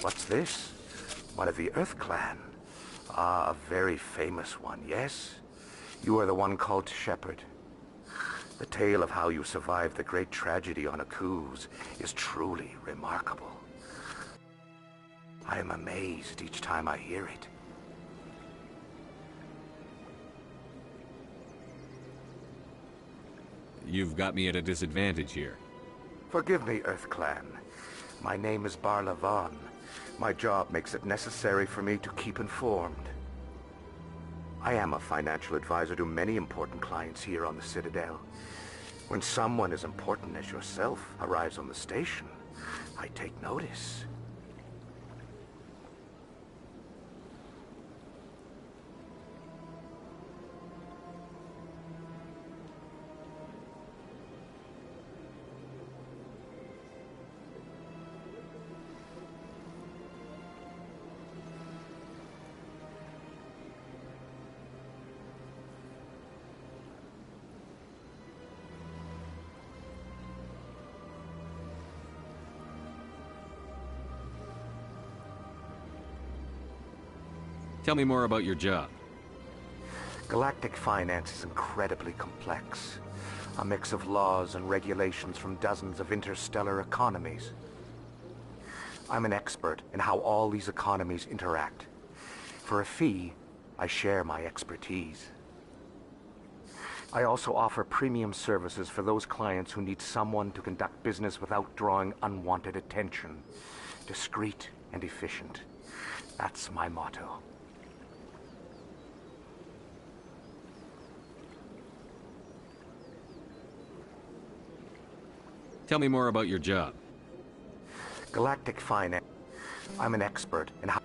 What's this? One of the Earth Clan. Ah, a very famous one, yes? You are the one called Shepard. The tale of how you survived the great tragedy on Akuz is truly remarkable. I am amazed each time I hear it. You've got me at a disadvantage here. Forgive me, Earth Clan. My name is Barla Von. My job makes it necessary for me to keep informed. I am a financial advisor to many important clients here on the Citadel. When someone as important as yourself arrives on the station, I take notice. Tell me more about your job. Galactic finance is incredibly complex. A mix of laws and regulations from dozens of interstellar economies. I'm an expert in how all these economies interact. For a fee, I share my expertise. I also offer premium services for those clients who need someone to conduct business without drawing unwanted attention. Discreet and efficient. That's my motto. Tell me more about your job. Galactic finance. I'm an expert in how...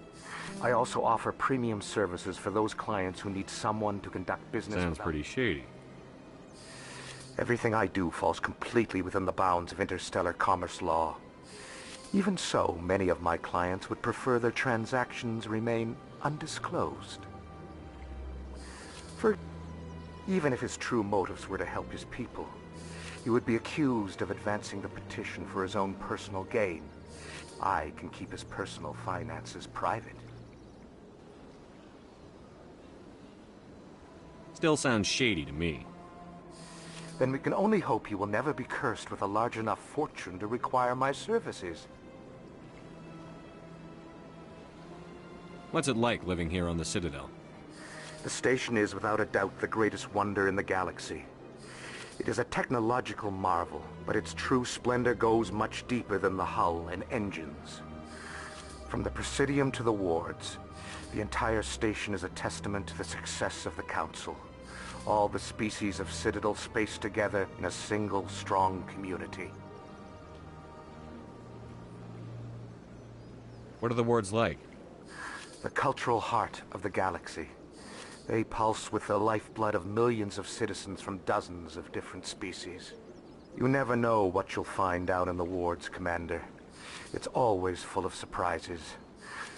I also offer premium services for those clients who need someone to conduct business Sounds pretty shady. Everything I do falls completely within the bounds of interstellar commerce law. Even so, many of my clients would prefer their transactions remain undisclosed. Even if his true motives were to help his people, he would be accused of advancing the petition for his own personal gain. I can keep his personal finances private. Still sounds shady to me. Then we can only hope he will never be cursed with a large enough fortune to require my services. What's it like living here on the Citadel? The station is without a doubt the greatest wonder in the galaxy. It is a technological marvel, but its true splendor goes much deeper than the hull and engines. From the Presidium to the wards, the entire station is a testament to the success of the Council. All the species of Citadel spaced together in a single, strong community. What are the wards like? The cultural heart of the galaxy. They pulse with the lifeblood of millions of citizens from dozens of different species. You never know what you'll find out in the wards, Commander. It's always full of surprises.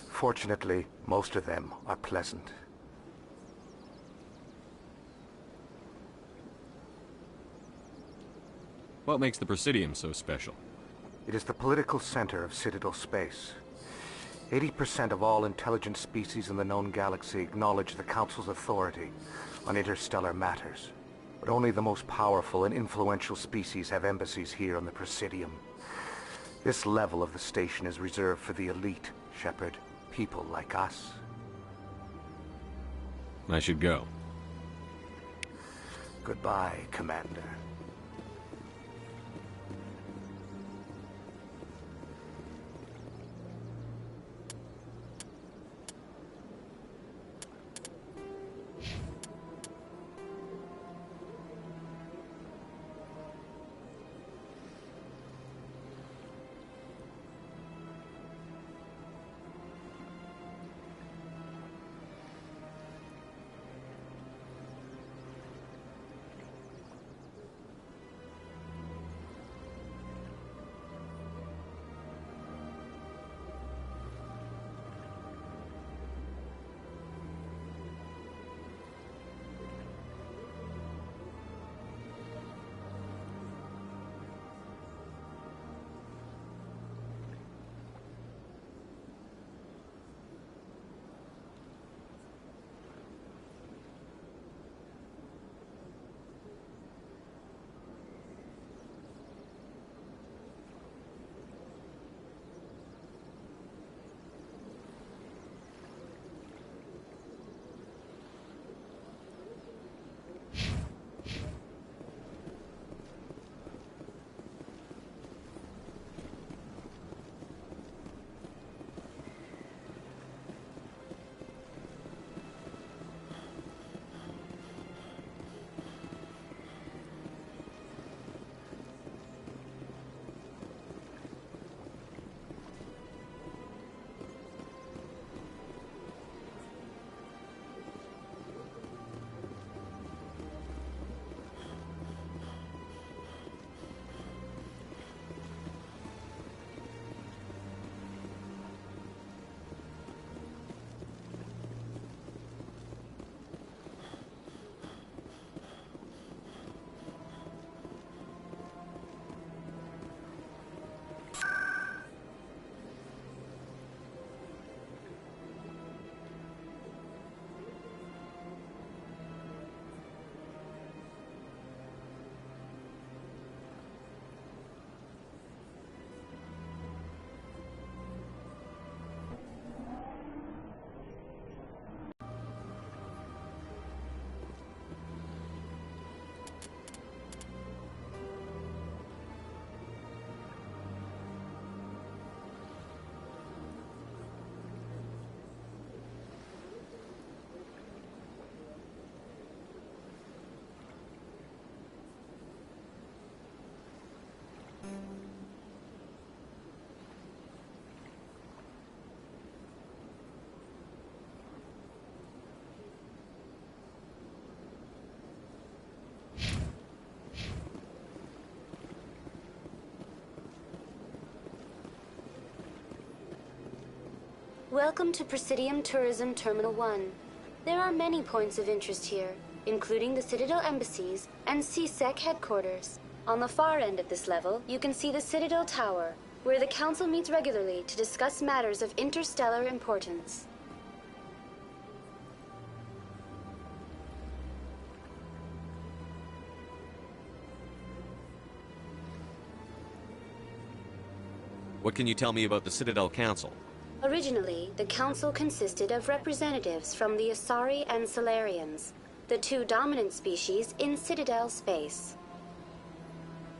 Fortunately, most of them are pleasant. What makes the Presidium so special? It is the political center of Citadel space. 80% of all intelligent species in the known galaxy acknowledge the Council's authority on interstellar matters. But only the most powerful and influential species have embassies here on the Presidium. This level of the station is reserved for the elite, Shepard. People like us. I should go. Goodbye, Commander. Welcome to Presidium Tourism Terminal 1. There are many points of interest here, including the Citadel embassies and CSEC headquarters. On the far end of this level, you can see the Citadel Tower, where the Council meets regularly to discuss matters of interstellar importance. What can you tell me about the Citadel Council? Originally, the Council consisted of representatives from the Asari and Solarians, the two dominant species in Citadel space.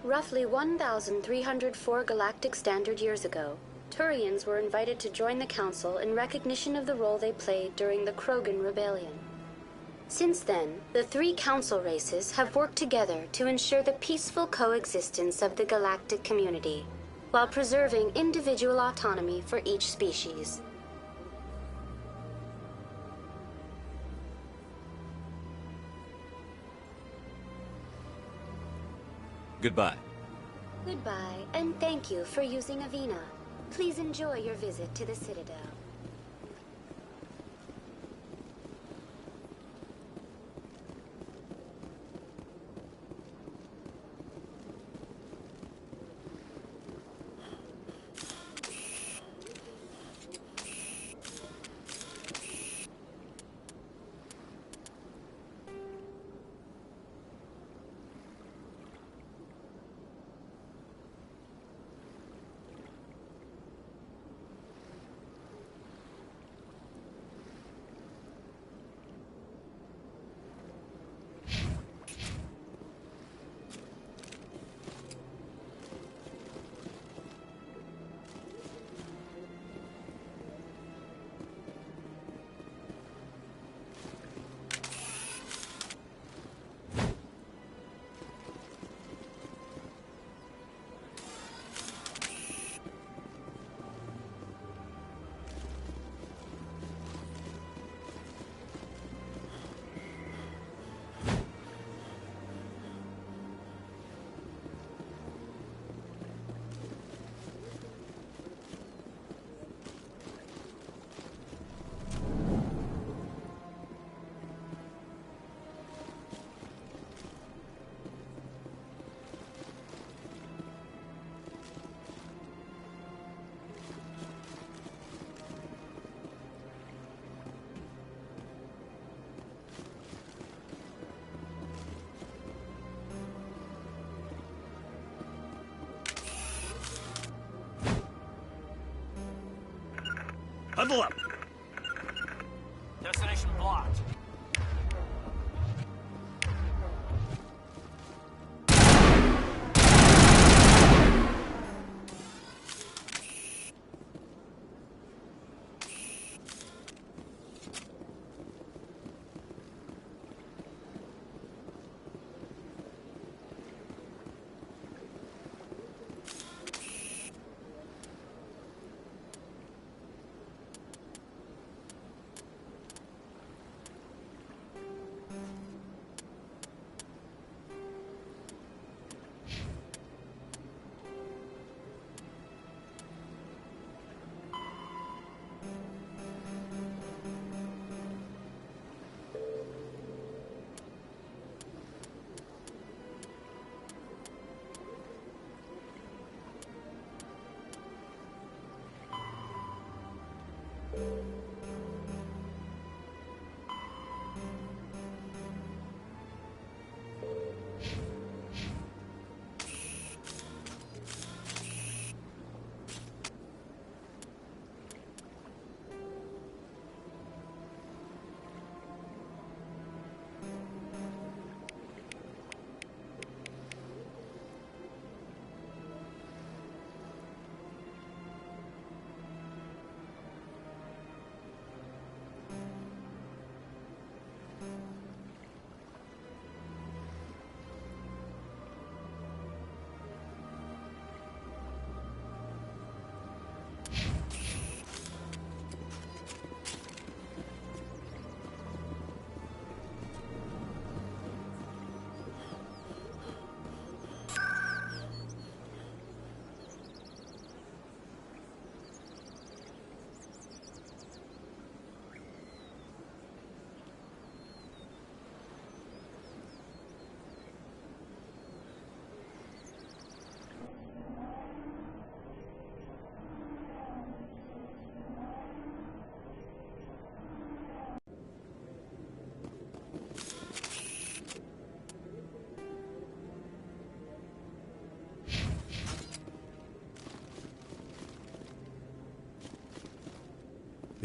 Roughly 1,304 galactic standard years ago, Turians were invited to join the Council in recognition of the role they played during the Krogan Rebellion. Since then, the three Council races have worked together to ensure the peaceful coexistence of the galactic community, while preserving individual autonomy for each species. Goodbye. Goodbye, and thank you for using Avina. Please enjoy your visit to the Citadel. Huddle up! Destination blocked.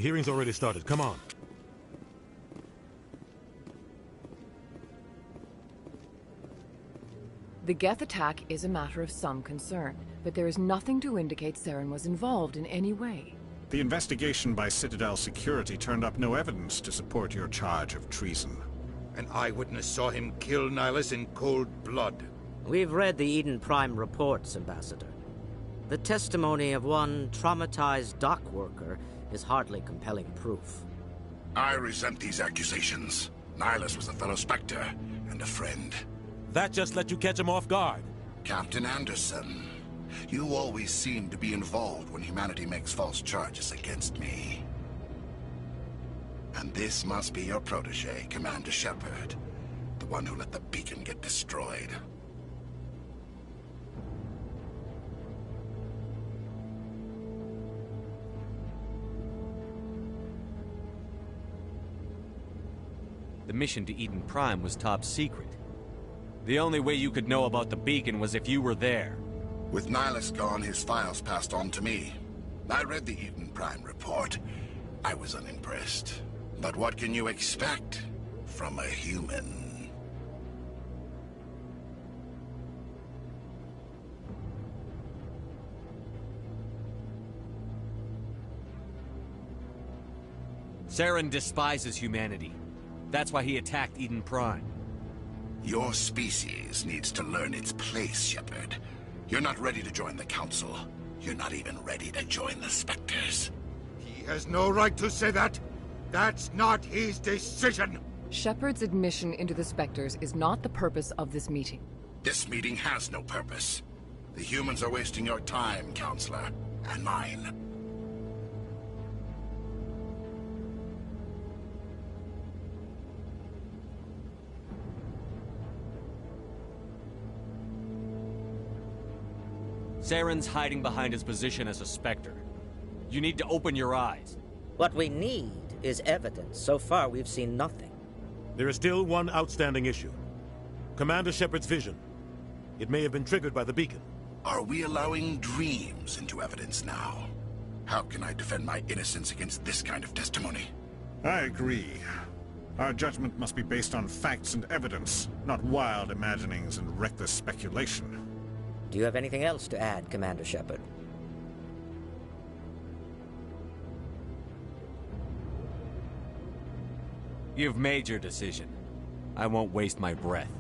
The hearing's already started. Come on. The Geth attack is a matter of some concern, but there is nothing to indicate Saren was involved in any way. The investigation by Citadel Security turned up no evidence to support your charge of treason. An eyewitness saw him kill Nihilus in cold blood. We've read the Eden Prime reports, Ambassador. The testimony of one traumatized dock worker is hardly compelling proof. I resent these accusations. Nihilus was a fellow Spectre and a friend. That just let you catch him off guard. Captain Anderson, you always seem to be involved when humanity makes false charges against me. And this must be your protege, Commander Shepard, the one who let the beacon get destroyed. The mission to Eden Prime was top secret. The only way you could know about the beacon was if you were there. With Nihilus gone, his files passed on to me. I read the Eden Prime report. I was unimpressed. But what can you expect from a human? Saren despises humanity. That's why he attacked Eden Prime. Your species needs to learn its place, Shepard. You're not ready to join the Council. You're not even ready to join the Spectres. He has no right to say that. That's not his decision. Shepard's admission into the Spectres is not the purpose of this meeting. This meeting has no purpose. The humans are wasting your time, Counselor, and mine. Saren's hiding behind his position as a Spectre. You need to open your eyes. What we need is evidence. So far, we've seen nothing. There is still one outstanding issue. Commander Shepard's vision. It may have been triggered by the beacon. Are we allowing dreams into evidence now? How can I defend my innocence against this kind of testimony? I agree. Our judgment must be based on facts and evidence, not wild imaginings and reckless speculation. Do you have anything else to add, Commander Shepard? You've made your decision. I won't waste my breath.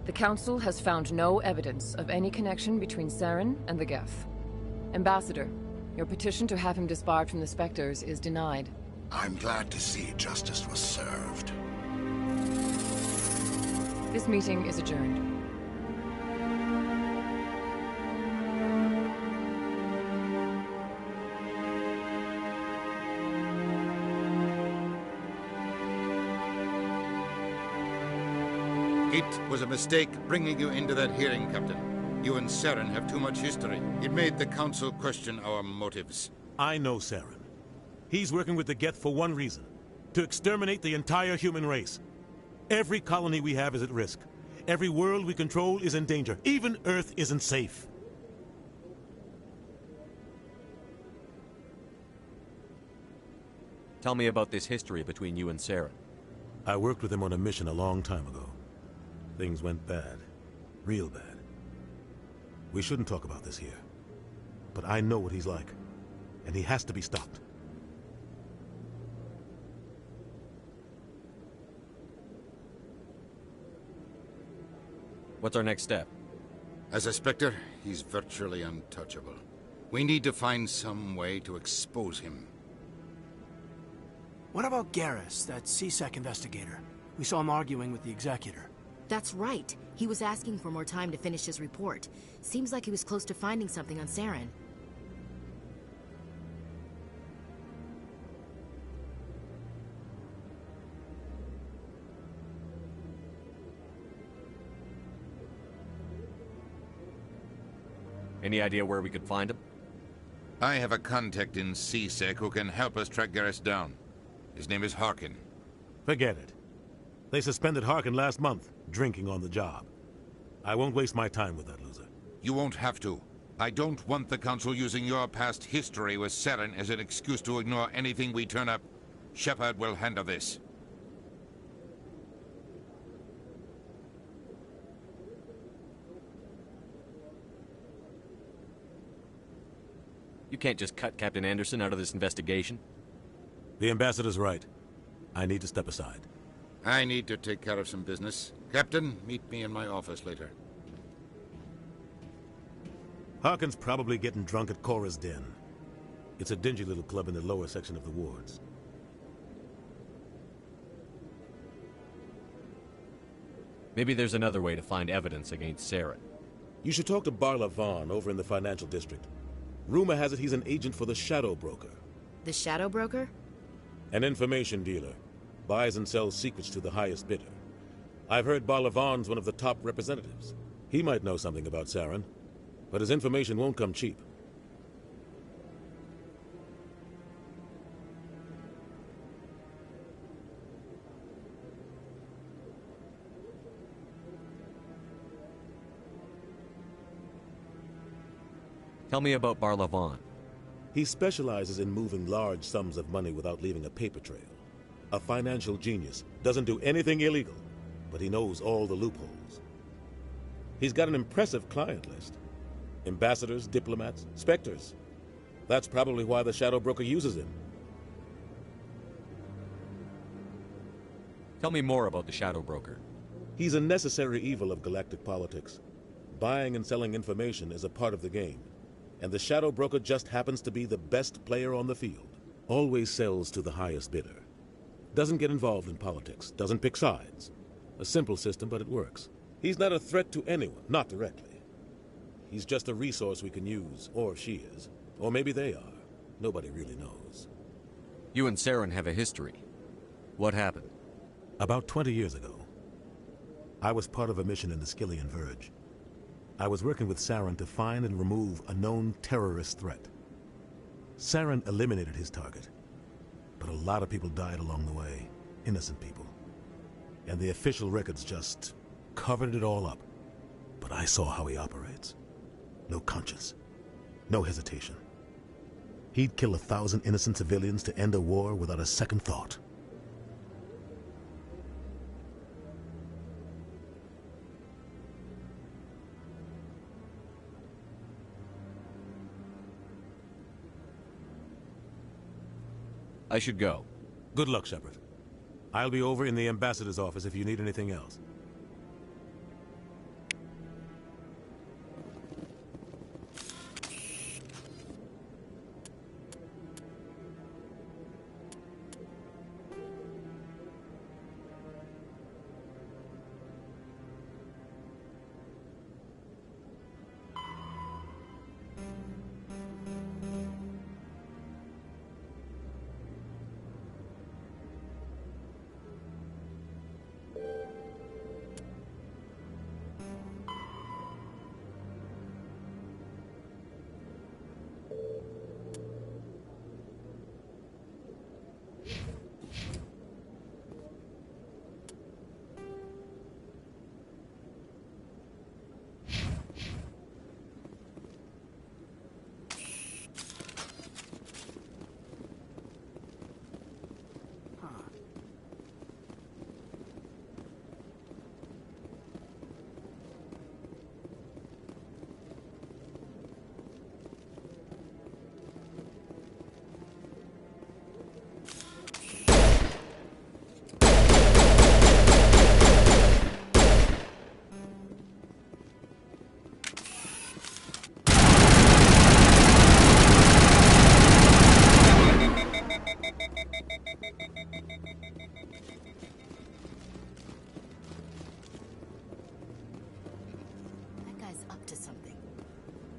The Council has found no evidence of any connection between Saren and the Geth. Ambassador, your petition to have him disbarred from the Spectres is denied. I'm glad to see justice was served. This meeting is adjourned. It was a mistake bringing you into that hearing, Captain. You and Saren have too much history. It made the Council question our motives. I know Saren. He's working with the Geth for one reason. To exterminate the entire human race. Every colony we have is at risk. Every world we control is in danger. Even Earth isn't safe. Tell me about this history between you and Saren. I worked with him on a mission a long time ago. Things went bad. Real bad. We shouldn't talk about this here. But I know what he's like. And he has to be stopped. What's our next step? As a Spectre, he's virtually untouchable. We need to find some way to expose him. What about Garrus, that C-Sec investigator? We saw him arguing with the Executor. That's right. He was asking for more time to finish his report. Seems like he was close to finding something on Saren. Any idea where we could find him? I have a contact in C-Sec who can help us track Garrus down. His name is Harkin. Forget it. They suspended Harkin last month, drinking on the job. I won't waste my time with that loser. You won't have to. I don't want the Council using your past history with Saren as an excuse to ignore anything we turn up. Shepard will handle this. You can't just cut Captain Anderson out of this investigation. The Ambassador's right. I need to step aside. I need to take care of some business. Captain, meet me in my office later. Harkin's probably getting drunk at Cora's Den. It's a dingy little club in the lower section of the wards. Maybe there's another way to find evidence against Saren. You should talk to Barla Vaughn over in the financial district. Rumor has it he's an agent for the Shadow Broker. The Shadow Broker? An information dealer. Buys and sells secrets to the highest bidder. I've heard Barla Vaughn's one of the top representatives. He might know something about Saren, but his information won't come cheap. Tell me about Barla Vaughn. He specializes in moving large sums of money without leaving a paper trail. A financial genius, doesn't do anything illegal, but he knows all the loopholes. He's got an impressive client list. Ambassadors, diplomats, specters. That's probably why the Shadow Broker uses him. Tell me more about the Shadow Broker. He's a necessary evil of galactic politics. Buying and selling information is a part of the game. And the Shadow Broker just happens to be the best player on the field. Always sells to the highest bidder. Doesn't get involved in politics, doesn't pick sides. A simple system, but it works. He's not a threat to anyone, not directly. He's just a resource we can use, or she is. Or maybe they are. Nobody really knows. You and Saren have a history. What happened? About 20 years ago, I was part of a mission in the Skyllian Verge. I was working with Saren to find and remove a known terrorist threat. Saren eliminated his target, but a lot of people died along the way, innocent people. And the official records just covered it all up. But I saw how he operates. No conscience, no hesitation. He'd kill 1,000 innocent civilians to end a war without a second thought. I should go. Good luck, Shepard. I'll be over in the Ambassador's office if you need anything else.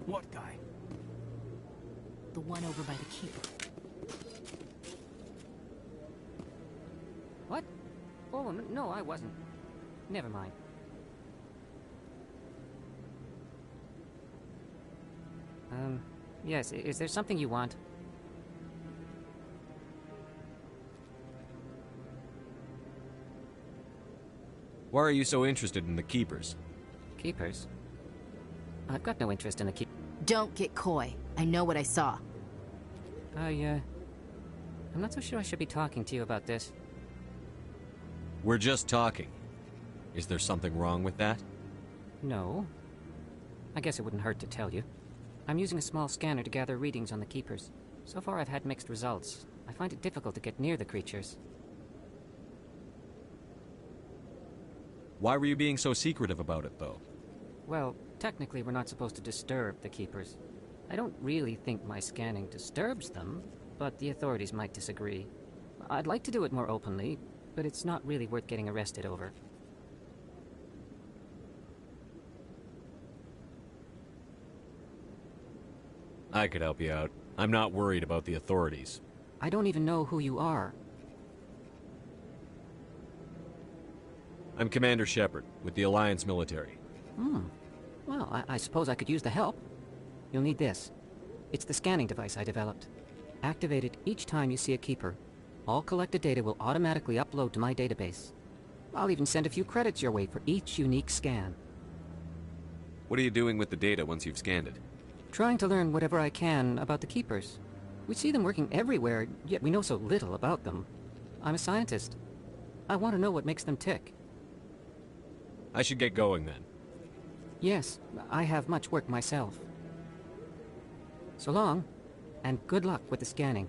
What guy? The one over by the keeper. What? Oh, no, I wasn't. Never mind. Yes, is there something you want? Why are you so interested in the Keepers? Keepers? I've got no interest in the Don't get coy. I know what I saw. I'm not so sure I should be talking to you about this. We're just talking. Is there something wrong with that? No. I guess it wouldn't hurt to tell you. I'm using a small scanner to gather readings on the Keepers. So far I've had mixed results. I find it difficult to get near the creatures. Why were you being so secretive about it, though? Well, technically we're not supposed to disturb the Keepers. I don't really think my scanning disturbs them, but the authorities might disagree. I'd like to do it more openly, but it's not really worth getting arrested over. I could help you out. I'm not worried about the authorities. I don't even know who you are. I'm Commander Shepard, with the Alliance military. Well, I suppose I could use the help. You'll need this. It's the scanning device I developed. Activate it each time you see a Keeper. All collected data will automatically upload to my database. I'll even send a few credits your way for each unique scan. What are you doing with the data once you've scanned it? Trying to learn whatever I can about the Keepers. We see them working everywhere, yet we know so little about them. I'm a scientist. I want to know what makes them tick. I should get going then. Yes, I have much work myself. So long, and good luck with the scanning.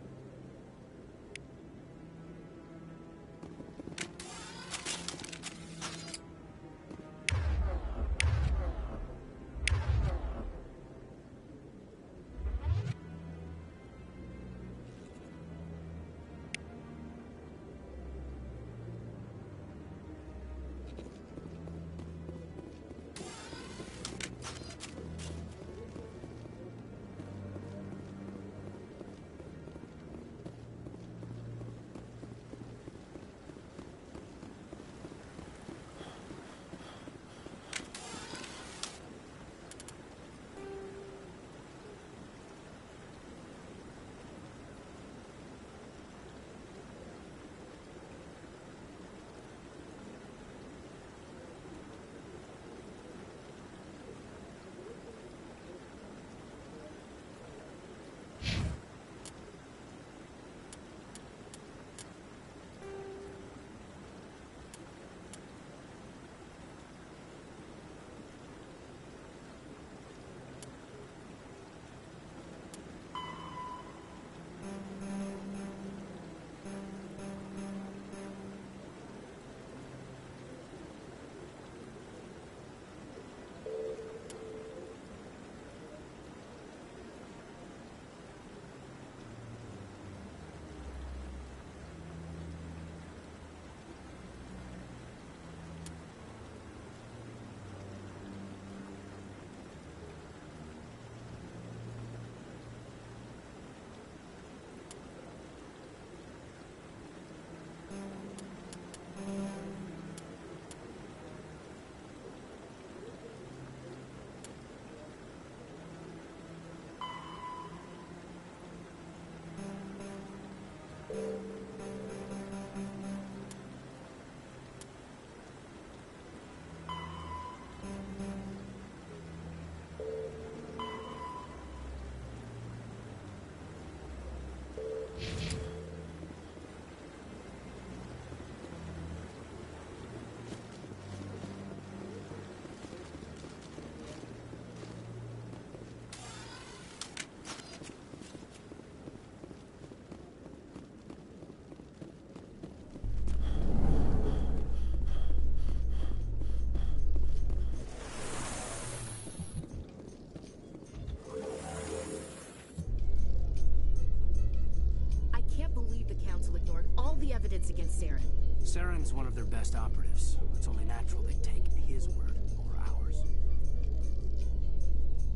evidence against Saren. Saren's one of their best operatives. It's only natural they take his word over ours.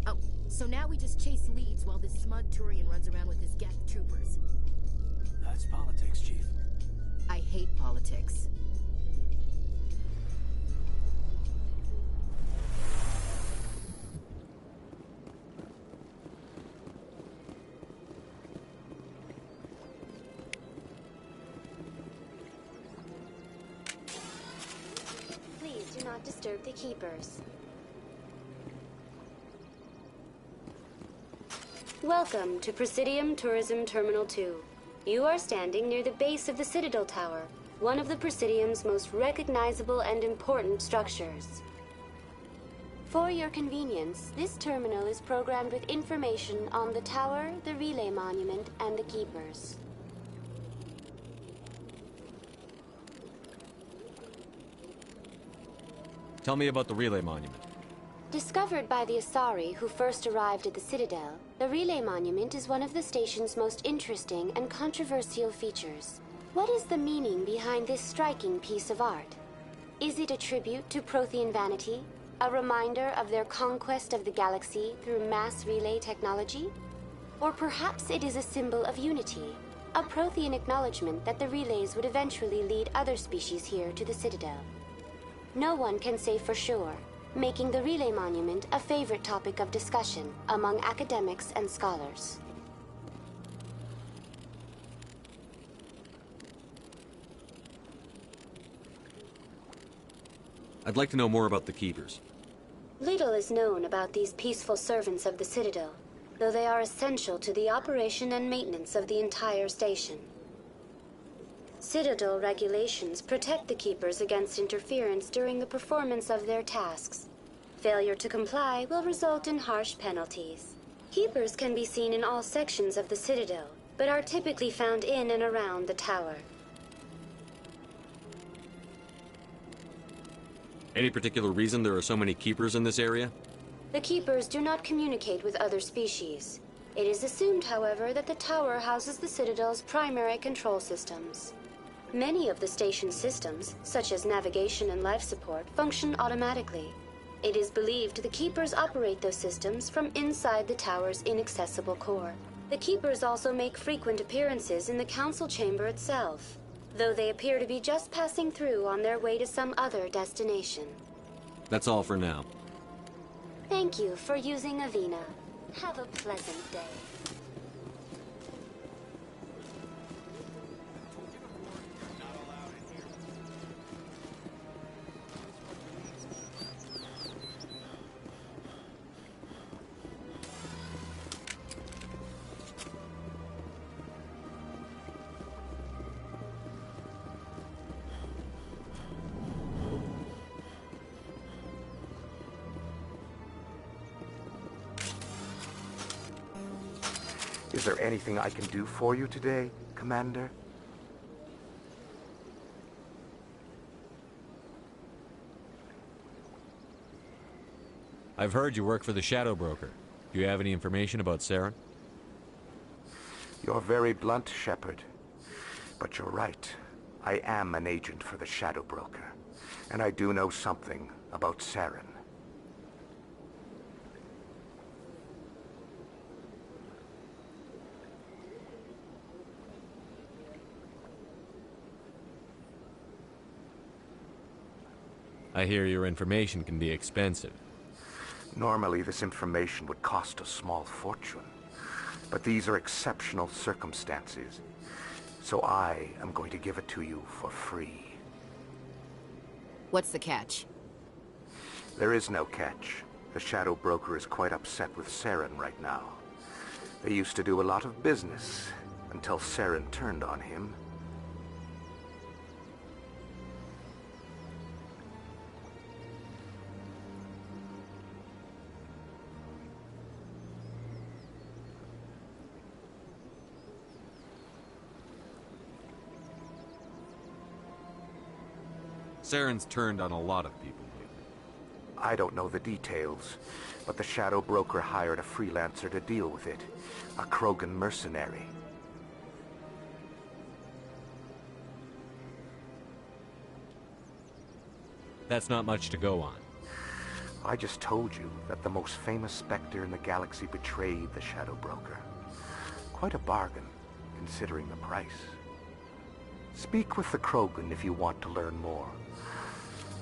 Oh, so now we just chase leads while this smug Turian runs around with his Geth troopers. That's politics, Chief. I hate politics. Please do not disturb the Keepers. Welcome to Presidium Tourism Terminal 2. You are standing near the base of the Citadel Tower, one of the Presidium's most recognizable and important structures. For your convenience, this terminal is programmed with information on the tower, the relay monument, and the keepers. Tell me about the relay monument. Discovered by the Asari who first arrived at the Citadel, the relay monument is one of the station's most interesting and controversial features. What is the meaning behind this striking piece of art? Is it a tribute to Prothean vanity? A reminder of their conquest of the galaxy through mass relay technology? Or perhaps it is a symbol of unity, a Prothean acknowledgement that the relays would eventually lead other species here to the Citadel. No one can say for sure, making the relay monument a favorite topic of discussion among academics and scholars. I'd like to know more about the Keepers. Little is known about these peaceful servants of the Citadel, though they are essential to the operation and maintenance of the entire station. Citadel regulations protect the Keepers against interference during the performance of their tasks. Failure to comply will result in harsh penalties. Keepers can be seen in all sections of the Citadel, but are typically found in and around the tower. Any particular reason there are so many Keepers in this area? The Keepers do not communicate with other species. It is assumed, however, that the tower houses the Citadel's primary control systems. Many of the station's systems, such as navigation and life support, function automatically. It is believed the Keepers operate those systems from inside the tower's inaccessible core. The Keepers also make frequent appearances in the Council Chamber itself, though they appear to be just passing through on their way to some other destination. That's all for now. Thank you for using Avina. Have a pleasant day. Is there anything I can do for you today, Commander? I've heard you work for the Shadow Broker. Do you have any information about Saren? You're very blunt, Shepard. But you're right. I am an agent for the Shadow Broker. And I do know something about Saren. I hear your information can be expensive. Normally, this information would cost a small fortune. But these are exceptional circumstances. So I am going to give it to you for free. What's the catch? There is no catch. The Shadow Broker is quite upset with Saren right now. They used to do a lot of business, until Saren turned on him. Saren's turned on a lot of people lately. I don't know the details, but the Shadow Broker hired a freelancer to deal with it. A Krogan mercenary. That's not much to go on. I just told you that the most famous Spectre in the galaxy betrayed the Shadow Broker. Quite a bargain, considering the price. Speak with the Krogan if you want to learn more.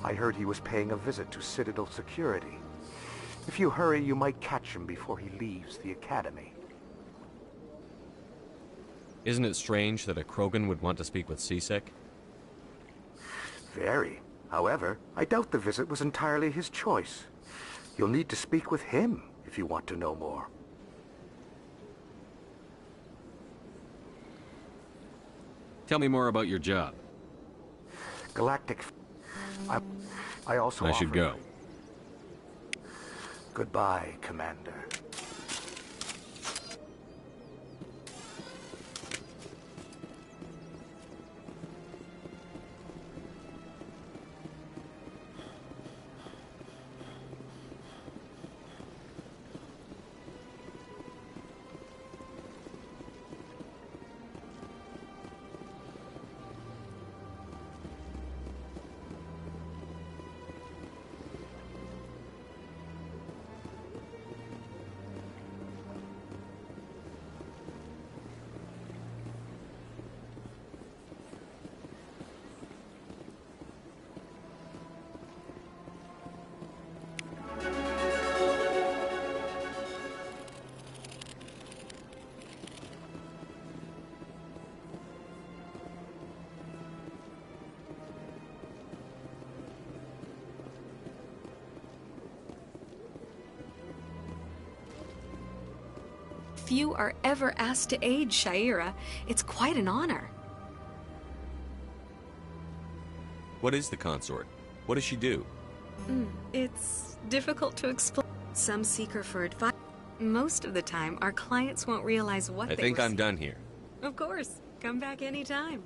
I heard he was paying a visit to Citadel security. If you hurry, you might catch him before he leaves the Academy. Isn't it strange that a Krogan would want to speak with C-Sec? Very. However, I doubt the visit was entirely his choice. You'll need to speak with him if you want to know more. Tell me more about your job. Galactic... I also I should go. Goodbye, Commander. Few are ever asked to aid Sha'ira. It's quite an honor. What is the consort? What does she do? It's difficult to explain. Some seek her for advice. Most of the time, our clients won't realize what I think I'm done here. Of course. Come back anytime.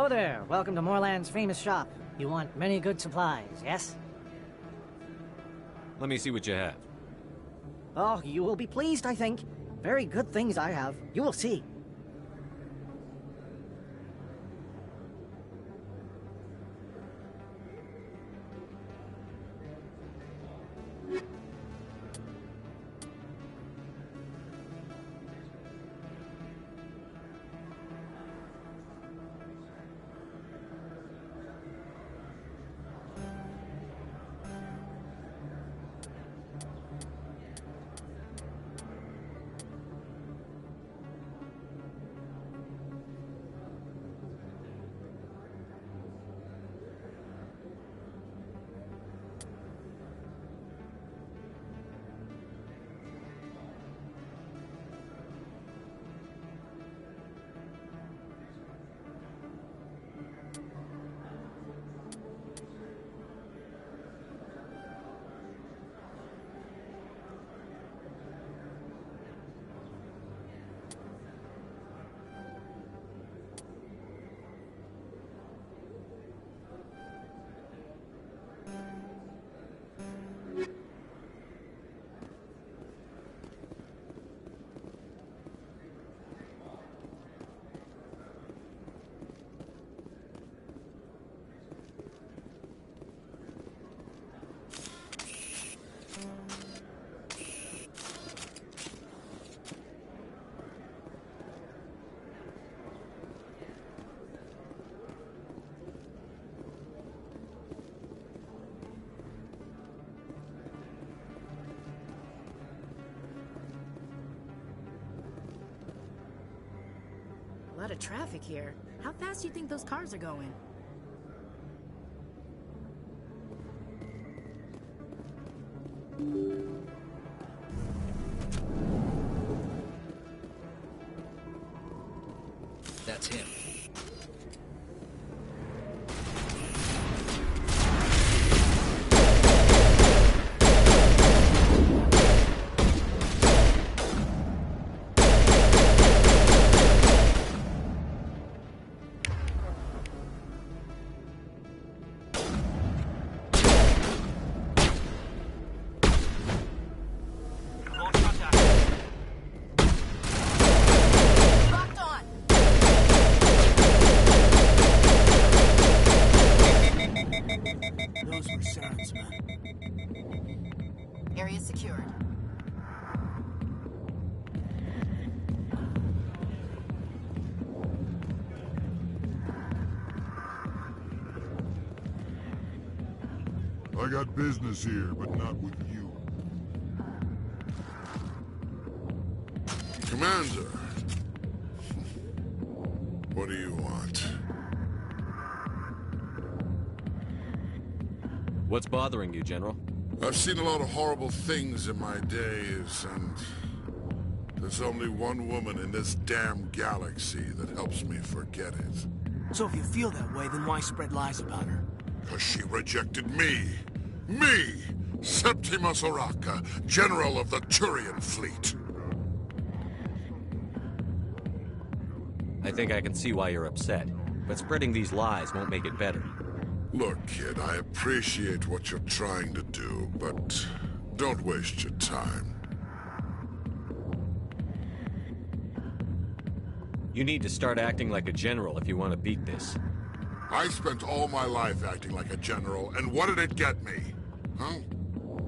there. Welcome to Moorland's famous shop. You want many good supplies, yes? Let me see what you have. Oh, you will be pleased, I think. Very good things I have. You will see. A lot of traffic here. How fast do you think those cars are going? That's him. Area secured. I got business here, but not with you. Commander. What do you want? What's bothering you, General? I've seen a lot of horrible things in my days, and there's only one woman in this damn galaxy that helps me forget it. So if you feel that way, then why spread lies about her? Because she rejected me! Me! Septimus Oraka, General of the Turian Fleet! I think I can see why you're upset, but spreading these lies won't make it better. Look, kid, I appreciate what you're trying to do, but don't waste your time. You need to start acting like a general if you want to beat this. I spent all my life acting like a general, and what did it get me? Huh?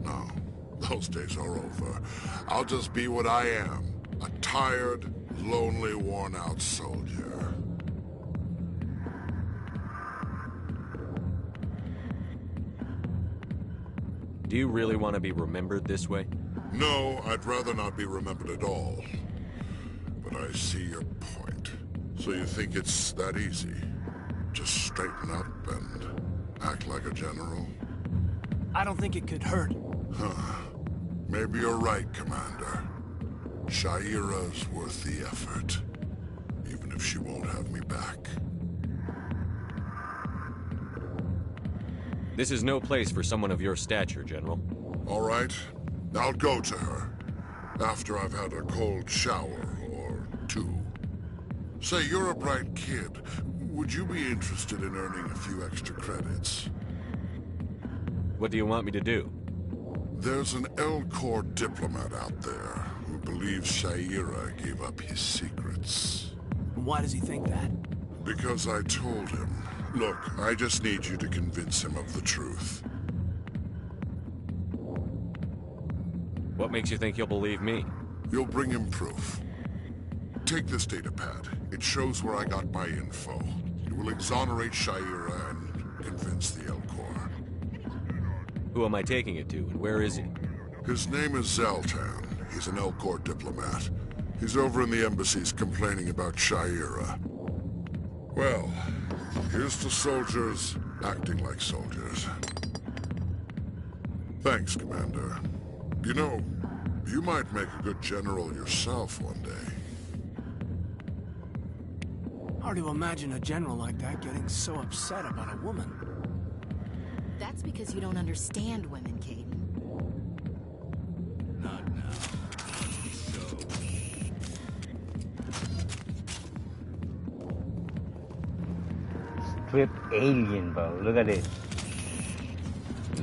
No, those days are over. I'll just be what I am, a tired, lonely, worn-out soldier. Do you really want to be remembered this way? No, I'd rather not be remembered at all. But I see your point. So you think it's that easy? Just straighten up and act like a general? I don't think it could hurt. Huh. Maybe you're right, Commander. Sha'ira's worth the effort. Even if she won't have me back. This is no place for someone of your stature, General. All right. I'll go to her. After I've had a cold shower or two. Say, you're a bright kid. would you be interested in earning a few extra credits? What do you want me to do? There's an Elcor diplomat out there who believes Sha'ira gave up his secrets. Why does he think that? Because I told him. Look, I just need you to convince him of the truth. What makes you think he'll believe me? You'll bring him proof. Take this datapad. It shows where I got my info. It will exonerate Sha'ira and convince the Elcor. Who am I taking it to, and where is he? His name is Zaltan. He's an Elcor diplomat. He's over in the embassies complaining about Sha'ira. Well, here's to soldiers acting like soldiers. Thanks, Commander. You know, you might make a good general yourself one day. Hard to imagine a general like that getting so upset about a woman. That's because you don't understand women, Caden. Not now. Strip alien, bro. Look at this.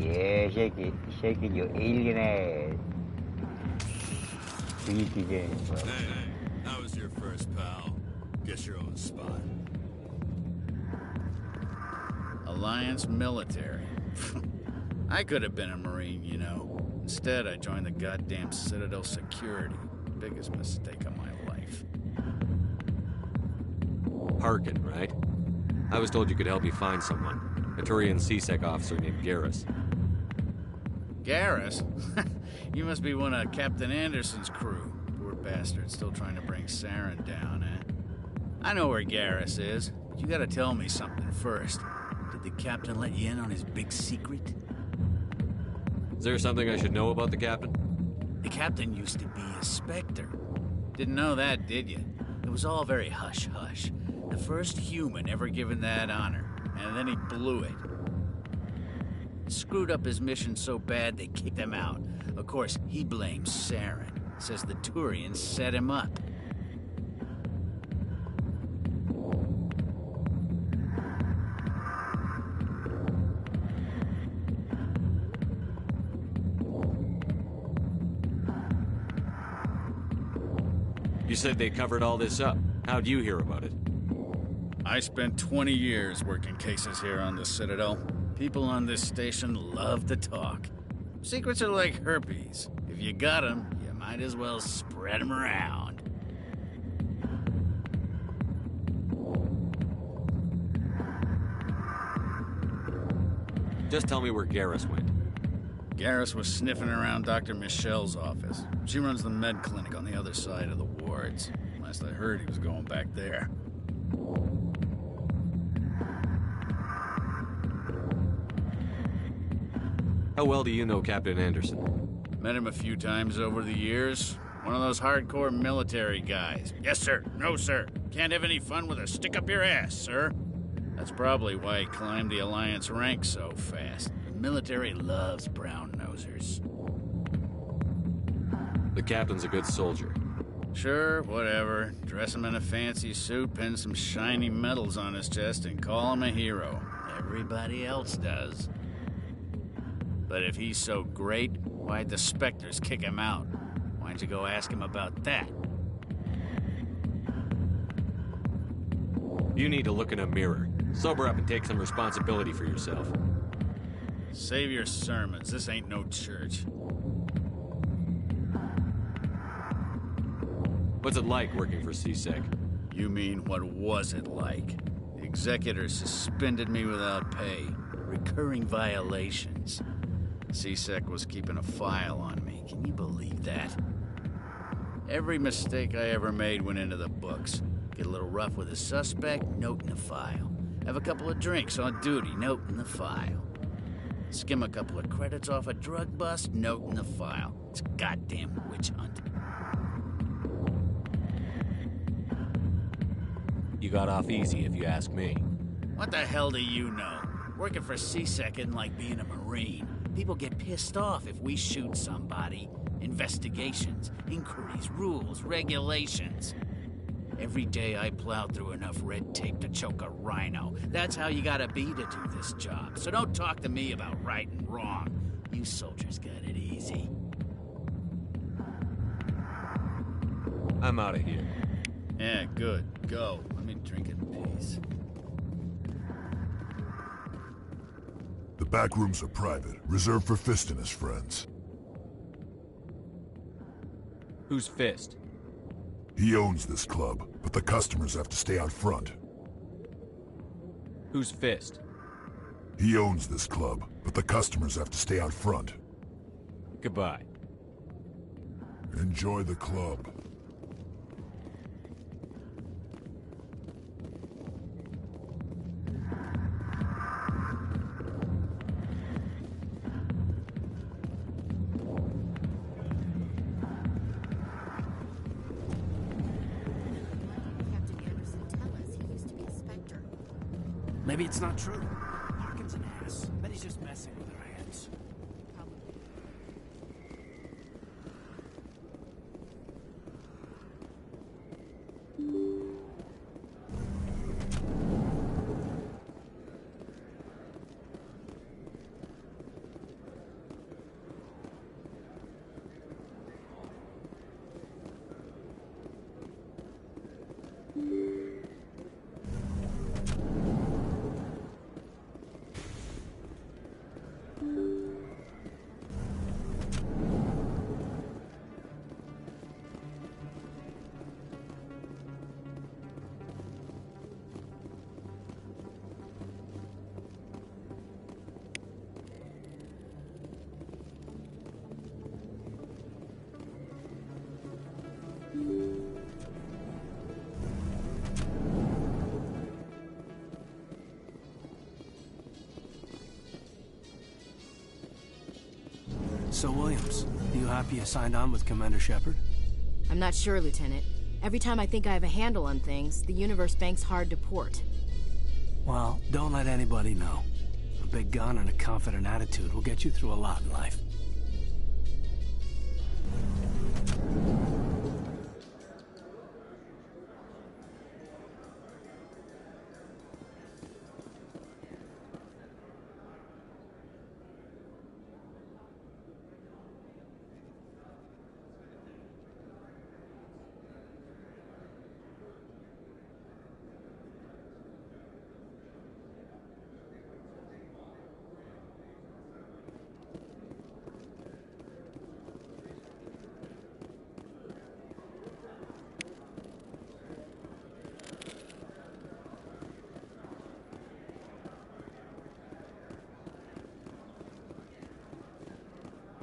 Yeah, shake it. Shake it, your alien ass. Freaky game, bro. Hey, how was your first, pal? Guess your own spot. Alliance military. I could have been a Marine, you know. Instead, I joined the goddamn Citadel Security. Biggest mistake of my life. Harkin, right? I was told you could help me find someone. A Turian CSEC officer named Garrus. Garrus? You must be one of Captain Anderson's crew. Poor bastard, still trying to bring Saren down, eh? I know where Garrus is, but you gotta tell me something first. Did the captain let you in on his big secret? Is there something I should know about the captain? The captain used to be a Spectre. Didn't know that, did you? It was all very hush-hush. The first human ever given that honor, and then he blew it. Screwed up his mission so bad they kicked him out. Of course, he blames Saren. Says the Turians set him up. You said they covered all this up. How'd you hear about it? I spent 20 years working cases here on the Citadel. People on this station love to talk. Secrets are like herpes. If you got them, you might as well spread them around. Just tell me where Garrus went. Garrus was sniffing around Dr. Michelle's office. She runs the med clinic on the other side of the wards. Last I heard, he was going back there. How well do you know Captain Anderson? Met him a few times over the years. One of those hardcore military guys. Yes, sir. No, sir. Can't have any fun with a stick up your ass, sir. That's probably why he climbed the Alliance ranks so fast. The military loves brown-nosers. The captain's a good soldier. Sure, whatever. Dress him in a fancy suit, pin some shiny medals on his chest, and call him a hero. Everybody else does. But if he's so great, why'd the Spectres kick him out? Why'd you go ask him about that? You need to look in a mirror. Sober up and take some responsibility for yourself. Save your sermons. This ain't no church. What's it like working for CSEC? You mean, what was it like? The executor suspended me without pay. Recurring violations. CSEC was keeping a file on me. Can you believe that? Every mistake I ever made went into the books. Get a little rough with a suspect, note in the file. Have a couple of drinks on duty, note in the file. Skim a couple of credits off a drug bust, note in the file. It's a goddamn witch hunt. You got off easy, if you ask me. What the hell do you know? Working for CSEC isn't like being a Marine. People get pissed off if we shoot somebody. Investigations, inquiries, rules, regulations. Every day I plowed through enough red tape to choke a rhino. That's how you gotta be to do this job. So don't talk to me about right and wrong. You soldiers got it easy. I'm out of here. Yeah, good. Go. Let me drink in peace. The back rooms are private, reserved for Fist and his friends. Who's Fist? He owns this club, but the customers have to stay out front. Who's Fist? He owns this club, but the customers have to stay out front. Goodbye. Enjoy the club. Maybe it's not true. Harkin's an ass. Bet he's just messing with our heads. So, Williams, you happy you signed on with Commander Shepard? I'm not sure, Lieutenant. Every time I think I have a handle on things, the Universe Bank's hard to port. Well, don't let anybody know. A big gun and a confident attitude will get you through a lot in life.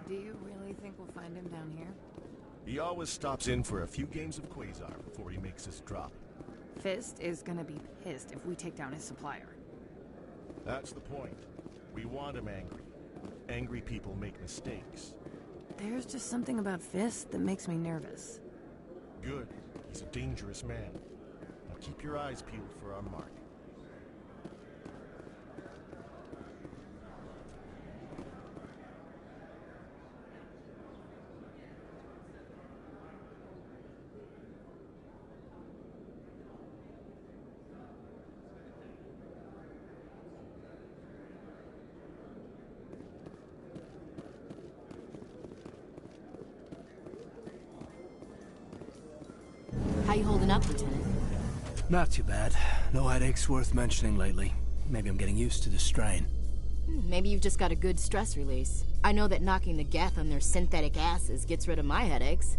Do you really think we'll find him down here? He always stops in for a few games of Quasar before he makes his drop. Fist is gonna be pissed if we take down his supplier. That's the point. We want him angry. Angry people make mistakes. There's just something about Fist that makes me nervous. Good. He's a dangerous man. Now keep your eyes peeled for our mark. How you holding up, Lieutenant? Not too bad. No headaches worth mentioning lately. Maybe I'm getting used to the strain. Maybe you've just got a good stress release. I know that knocking the Geth on their synthetic asses gets rid of my headaches.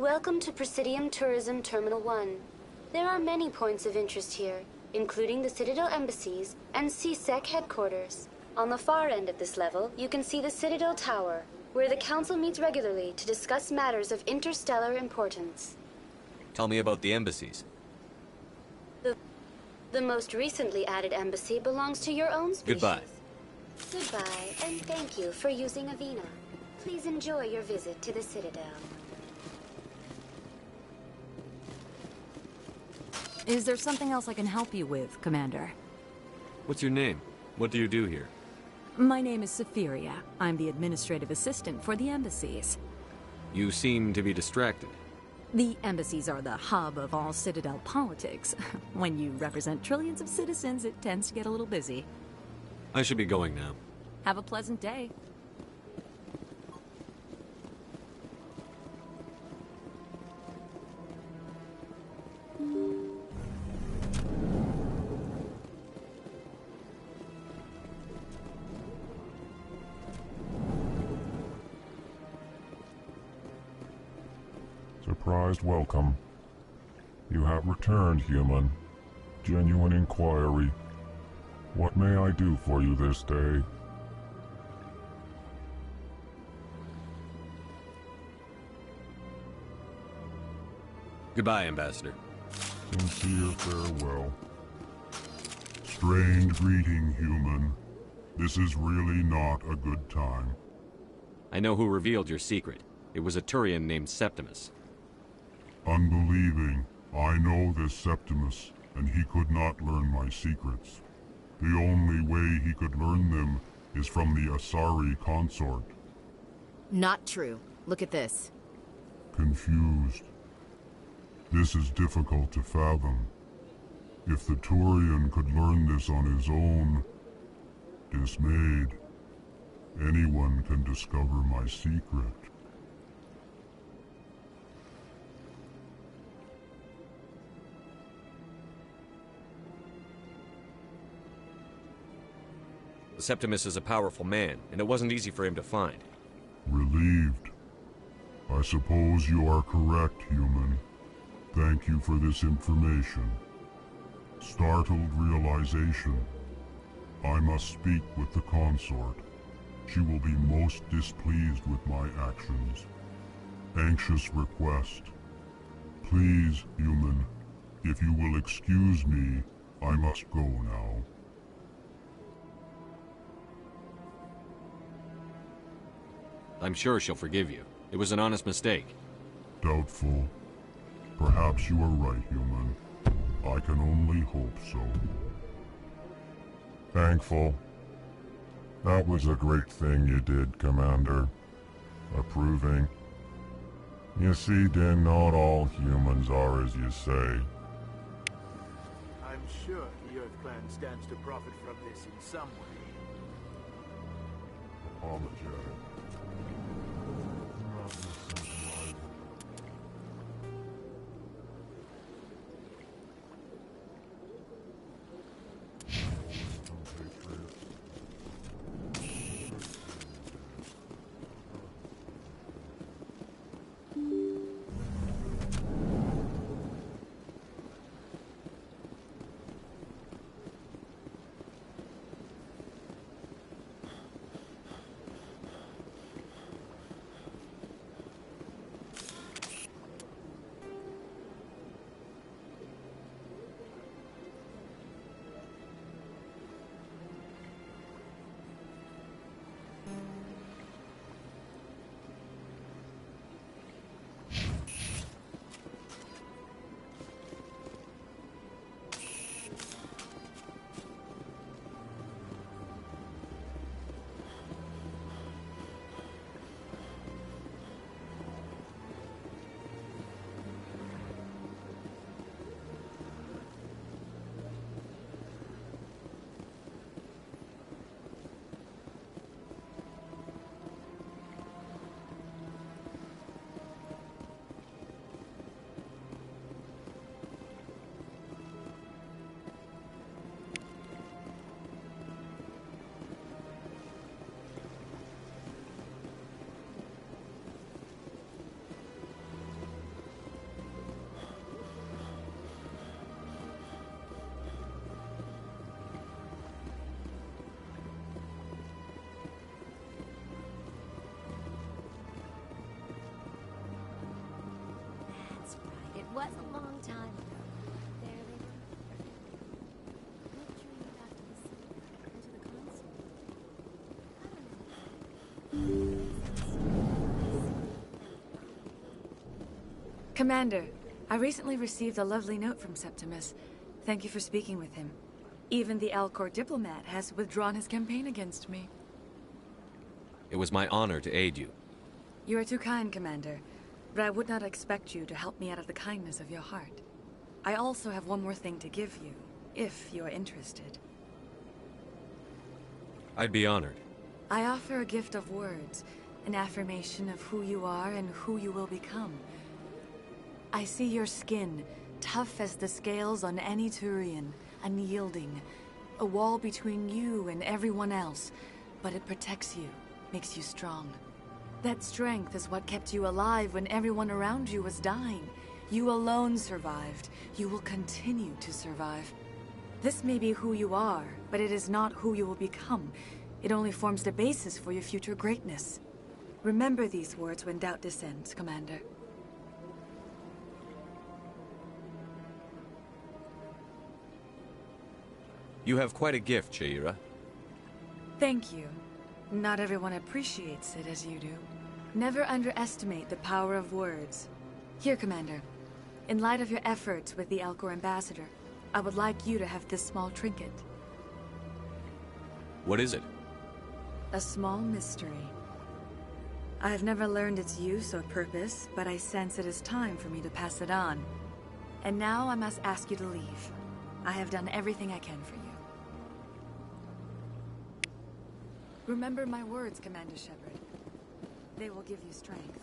Welcome to Presidium Tourism Terminal 1. There are many points of interest here, including the Citadel embassies and CSEC headquarters. On the far end of this level, you can see the Citadel Tower, where the Council meets regularly to discuss matters of interstellar importance. Tell me about the embassies. The most recently added embassy belongs to your own species. Goodbye. Goodbye, and thank you for using Avina. Please enjoy your visit to the Citadel. Is there something else I can help you with, Commander? What's your name? What do you do here? My name is Safiria. I'm the administrative assistant for the embassies. You seem to be distracted. The embassies are the hub of all Citadel politics. When you represent trillions of citizens, it tends to get a little busy. I should be going now. Have a pleasant day. Surprised welcome. You have returned, human. Genuine inquiry. What may I do for you this day? Goodbye, Ambassador. Sincere farewell. Strange greeting, human. This is really not a good time. I know who revealed your secret. It was a Turian named Septimus. Unbelieving. I know this Septimus, and he could not learn my secrets. The only way he could learn them is from the Asari consort. Not true. Look at this. Confused. This is difficult to fathom. If the Turian could learn this on his own, dismayed, anyone can discover my secret. Septimus is a powerful man, and it wasn't easy for him to find. Relieved. I suppose you are correct, human. Thank you for this information. Startled realization. I must speak with the consort. She will be most displeased with my actions. Anxious request. Please, human, if you will excuse me, I must go now. I'm sure she'll forgive you. It was an honest mistake. Doubtful. Perhaps you are right, human. I can only hope so. Thankful. That was a great thing you did, Commander. Approving. You see, Din, not all humans are as you say. I'm sure the Earth Clan stands to profit from this in some way. Apologetic. was a long time ago. There they were. Make sure you got to the city and to the console. Commander, I recently received a lovely note from Septimus. Thank you for speaking with him. Even the Alcor diplomat has withdrawn his campaign against me. It was my honor to aid you. You are too kind, Commander, but I would not expect you to help me out of the kindness of your heart. I also have one more thing to give you, if you are interested. I'd be honored. I offer a gift of words, an affirmation of who you are and who you will become. I see your skin, tough as the scales on any Turian, unyielding, a wall between you and everyone else, but it protects you, makes you strong. That strength is what kept you alive when everyone around you was dying. You alone survived. You will continue to survive. This may be who you are, but it is not who you will become. It only forms the basis for your future greatness. Remember these words when doubt descends, Commander. You have quite a gift, Sha'ira. Thank you. Not everyone appreciates it as you do. Never underestimate the power of words. Here, Commander. In light of your efforts with the Alcor ambassador, I would like you to have this small trinket. What is it? A small mystery. I have never learned its use or purpose, but I sense it is time for me to pass it on. And now I must ask you to leave. I have done everything I can for you. Remember my words, Commander Shepard. They will give you strength.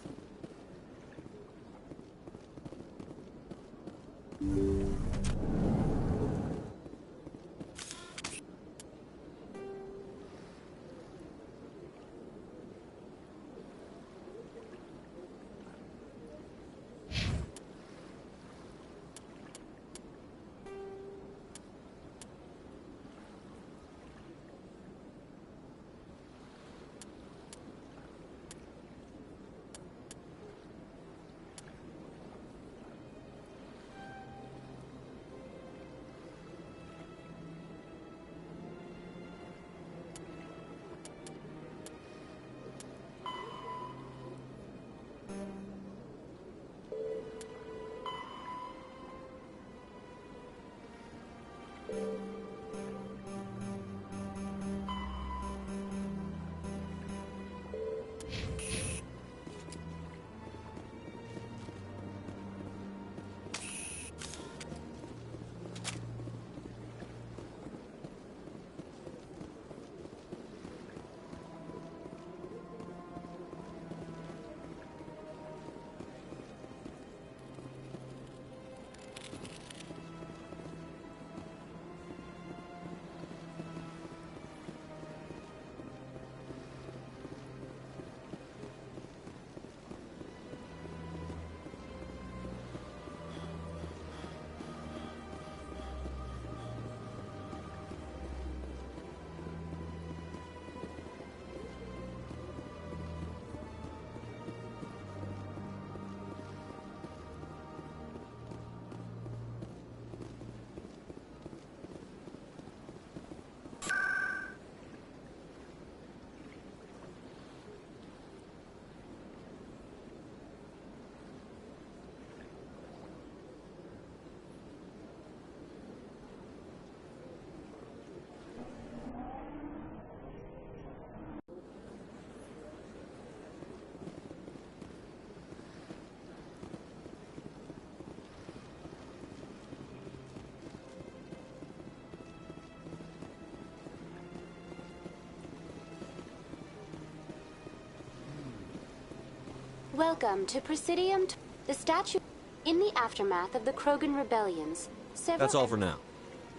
Welcome to Presidium, the statue. In the aftermath of the Krogan rebellions, several... That's all for now.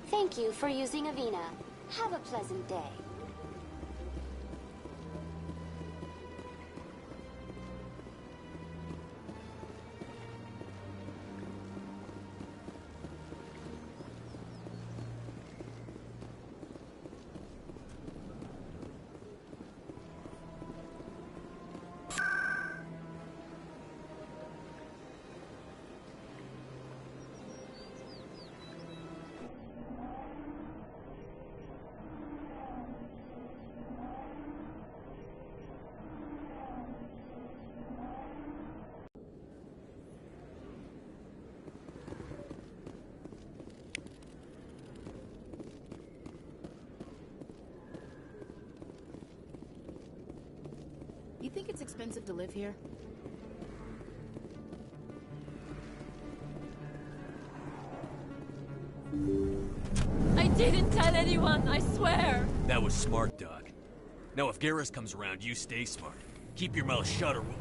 Thank you for using Avina. Have a pleasant day. think it's expensive to live here? I didn't tell anyone, I swear! That was smart, Doc. Now if Garrus comes around, you stay smart. Keep your mouth shut or we'll...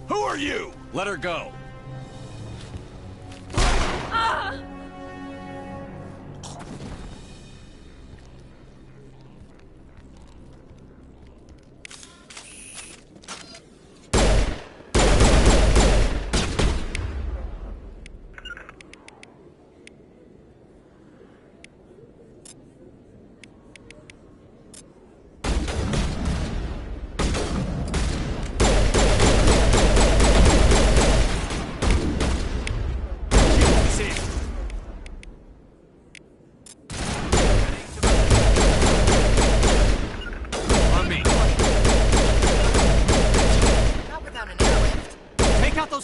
Who are you? Let her go. Ah!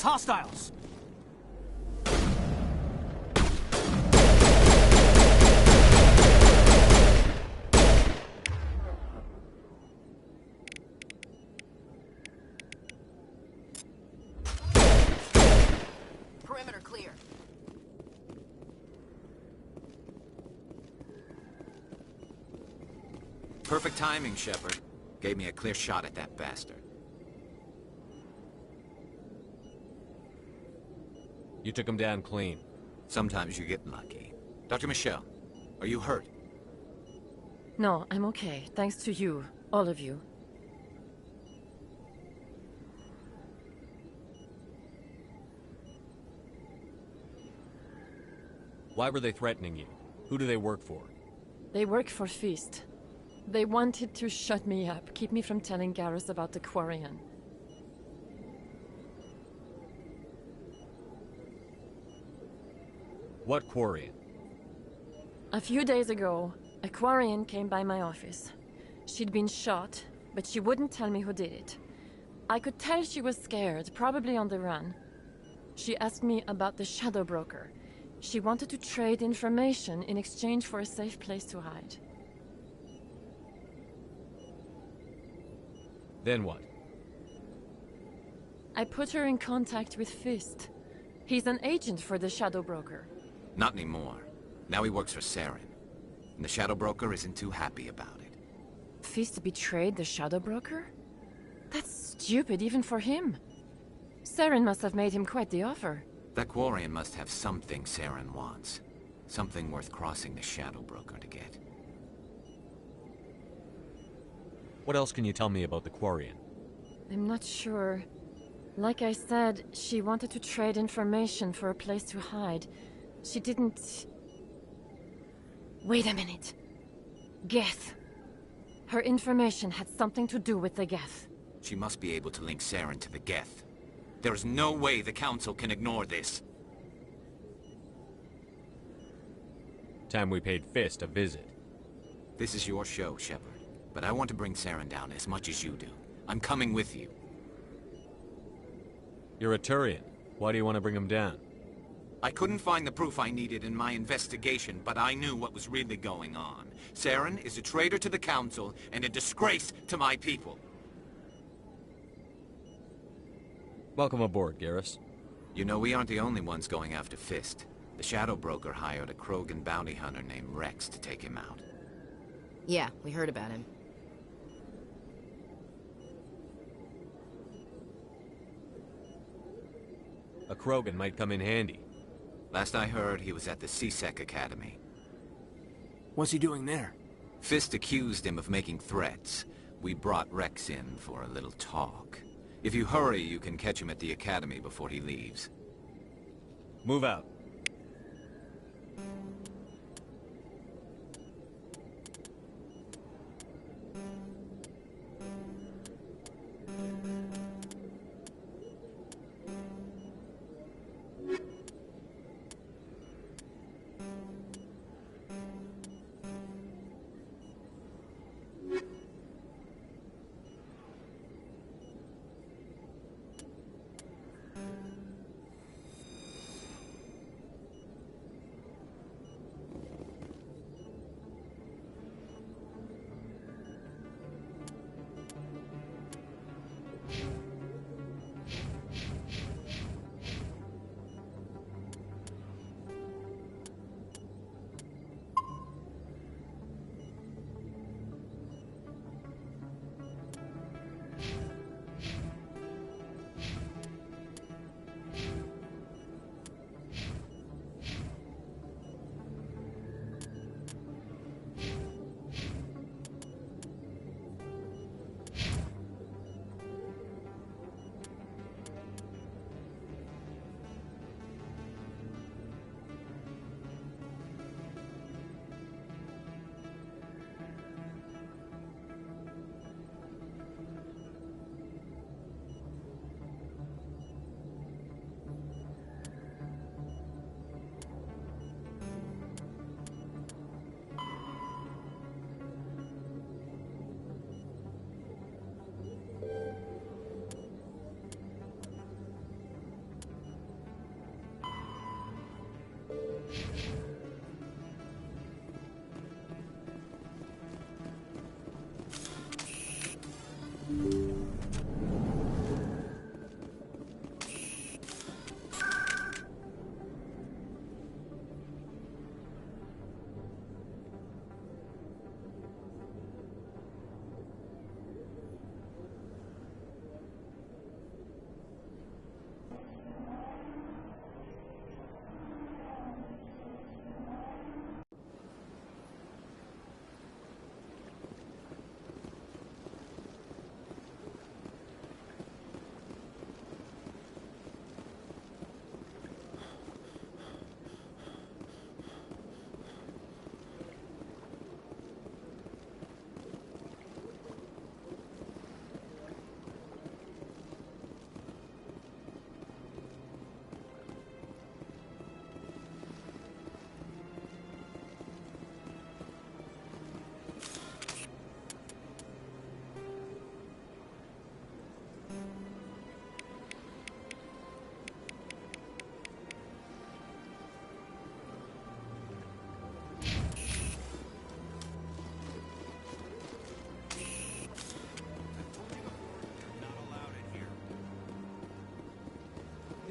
Hostiles! Perimeter clear. Perfect timing, Shepard. Gave me a clear shot at that bastard. You took him down clean. Sometimes you get lucky. Dr. Michelle, are you hurt? No, I'm okay. Thanks to you. All of you. Why were they threatening you? Who do they work for? They work for Feast. They wanted to shut me up, keep me from telling Garrus about the Quarian. What Quarian? A few days ago, a Quarian came by my office. She'd been shot, but she wouldn't tell me who did it. I could tell she was scared, probably on the run. She asked me about the Shadow Broker. She wanted to trade information in exchange for a safe place to hide. Then what? I put her in contact with Fist. He's an agent for the Shadow Broker. Not anymore. Now he works for Saren. And the Shadow Broker isn't too happy about it. Fist betrayed the Shadow Broker? That's stupid even for him. Saren must have made him quite the offer. That Quarian must have something Saren wants. Something worth crossing the Shadow Broker to get. What else can you tell me about the Quarian? I'm not sure. Like I said, she wanted to trade information for a place to hide. She didn't... Wait a minute. Geth. Her information had something to do with the Geth. She must be able to link Saren to the Geth. There is no way the Council can ignore this. Time we paid Fist a visit. This is your show, Shepard. But I want to bring Saren down as much as you do. I'm coming with you. You're a Turian. Why do you want to bring him down? I couldn't find the proof I needed in my investigation, but I knew what was really going on. Saren is a traitor to the Council and a disgrace to my people. Welcome aboard, Garrus. You know, we aren't the only ones going after Fist. The Shadow Broker hired a Krogan bounty hunter named Rex to take him out. Yeah, we heard about him. A Krogan might come in handy. Last I heard, he was at the C-Sec Academy. What's he doing there? Fist accused him of making threats. We brought Rex in for a little talk. If you hurry, you can catch him at the Academy before he leaves. Move out.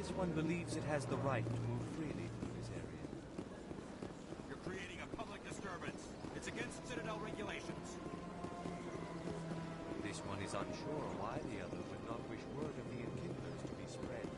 This one believes it has the right to move freely through this area. You're creating a public disturbance. It's against Citadel regulations. This one is unsure why the other would not wish word of the enkindlers to be spread.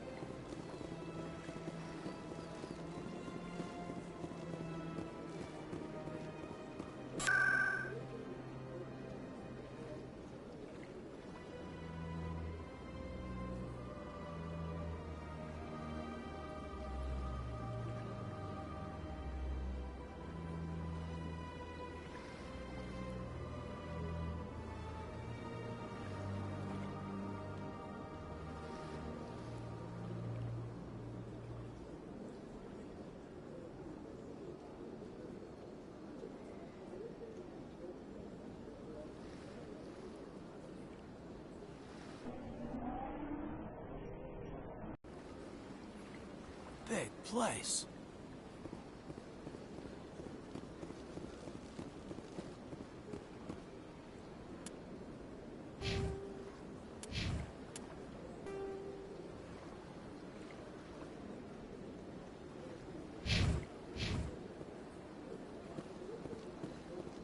Big place.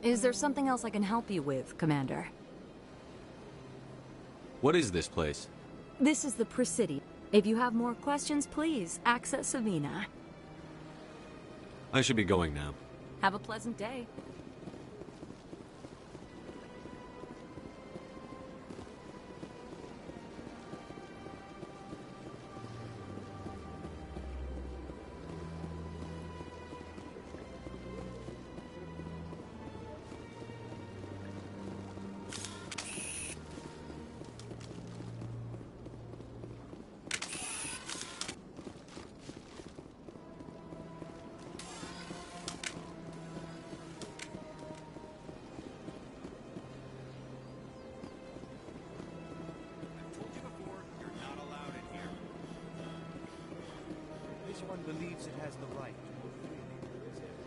Is there something else I can help you with, Commander? What is this place? This is the Presidium. If you have more questions, please access Savina. I should be going now. Have a pleasant day. This one believes it has the right to move freely through this area.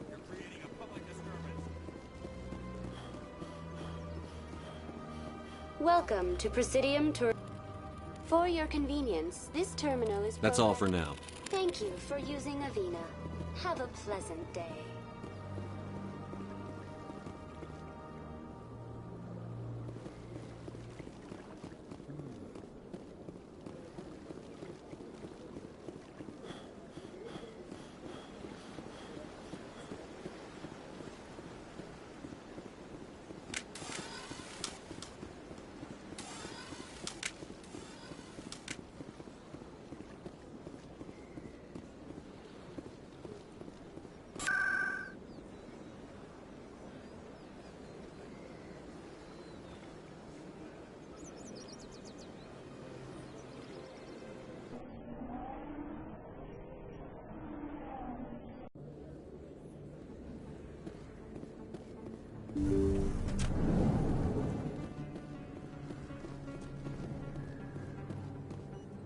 You're creating a public disturbance. Welcome to Presidium Tour. For your convenience, this terminal is... That's all for now. Thank you for using Avina. Have a pleasant day.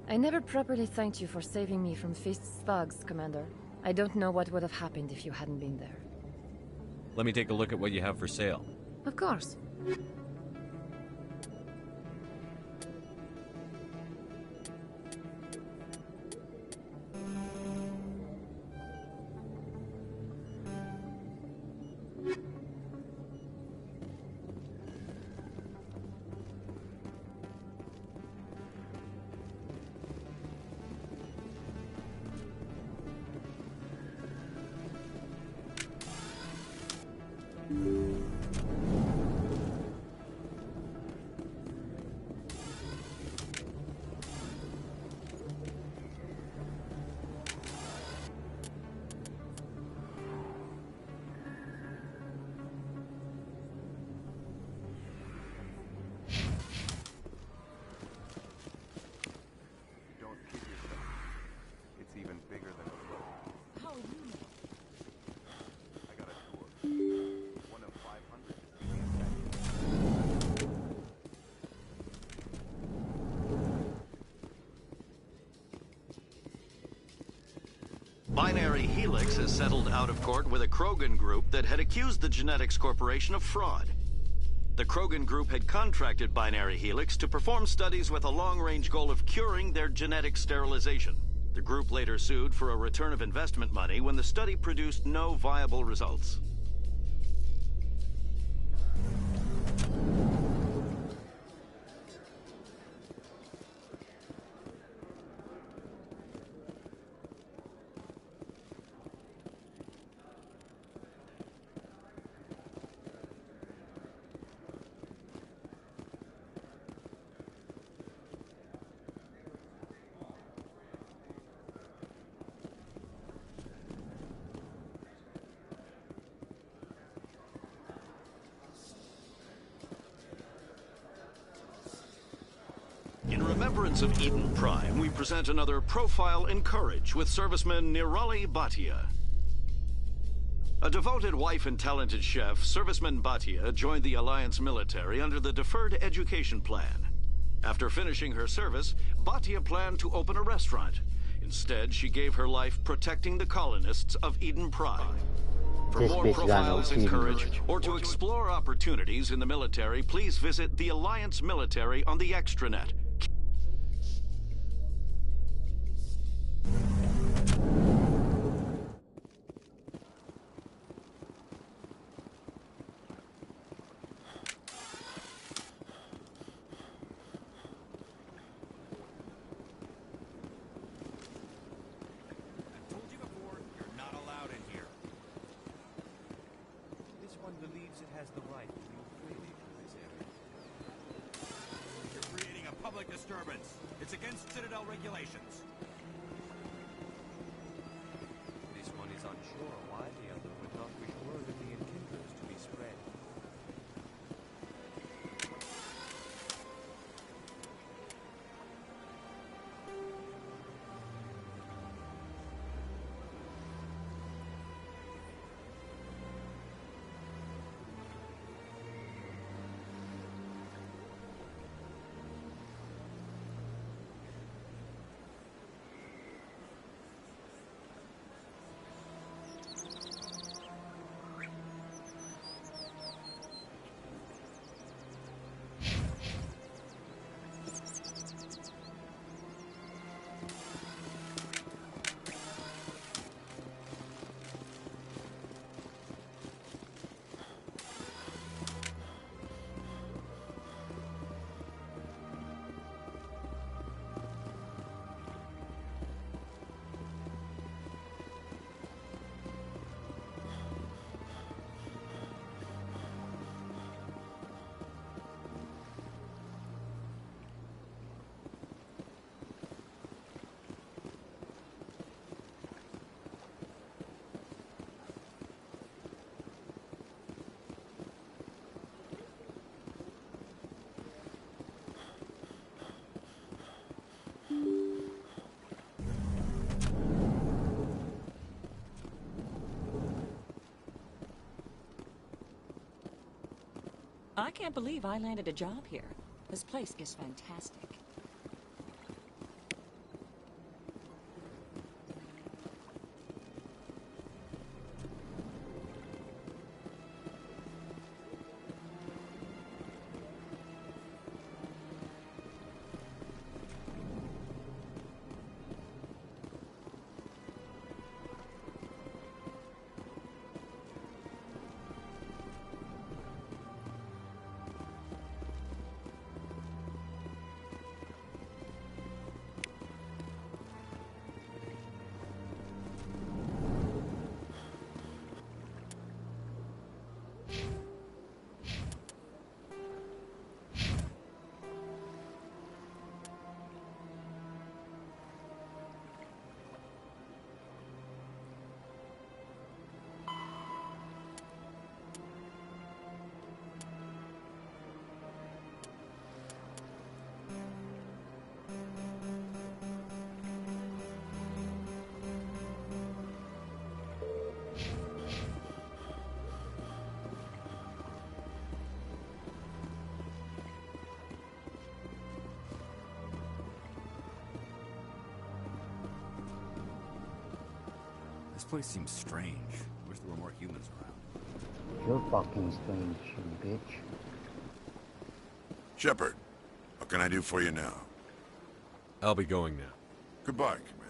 I never properly thanked you for saving me from Fist's thugs, Commander. I don't know what would have happened if you hadn't been there. Let me take a look at what you have for sale. Of course. Binary Helix has settled out of court with a Krogan group that had accused the Genetics Corporation of fraud. The Krogan group had contracted Binary Helix to perform studies with a long-range goal of curing their genetic sterilization. The group later sued for a return of investment money when the study produced no viable results. In remembrance of Eden Prime, we present another profile in courage with serviceman Nirali Bhatia. A devoted wife and talented chef, Serviceman Bhatia joined the Alliance military under the Deferred Education Plan. After finishing her service, Bhatia planned to open a restaurant. Instead, she gave her life protecting the colonists of Eden Prime. For more profiles in courage, or to explore opportunities in the military, please visit the Alliance military on the extranet. believes it has the right to move freely through this area. You're creating a public disturbance. It's against Citadel regulations. This one is unsure why the other would not wish word of the enkindlers to be spread. I can't believe I landed a job here. This place is fantastic. This place seems strange. Wish there were more humans around. You're fucking strange, you bitch. Shepard, what can I do for you now? I'll be going now. Goodbye, Commander.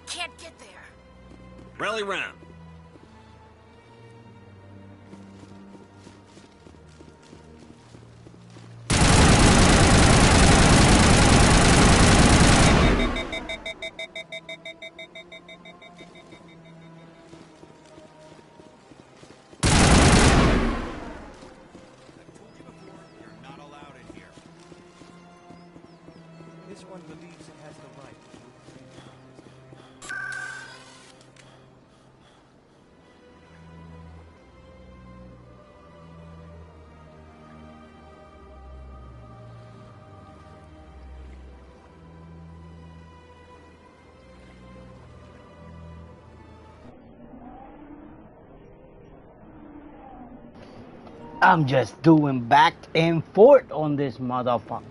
Can't get there. Rally round. This one believes it has the right. I'm just doing back and forth on this motherfucker.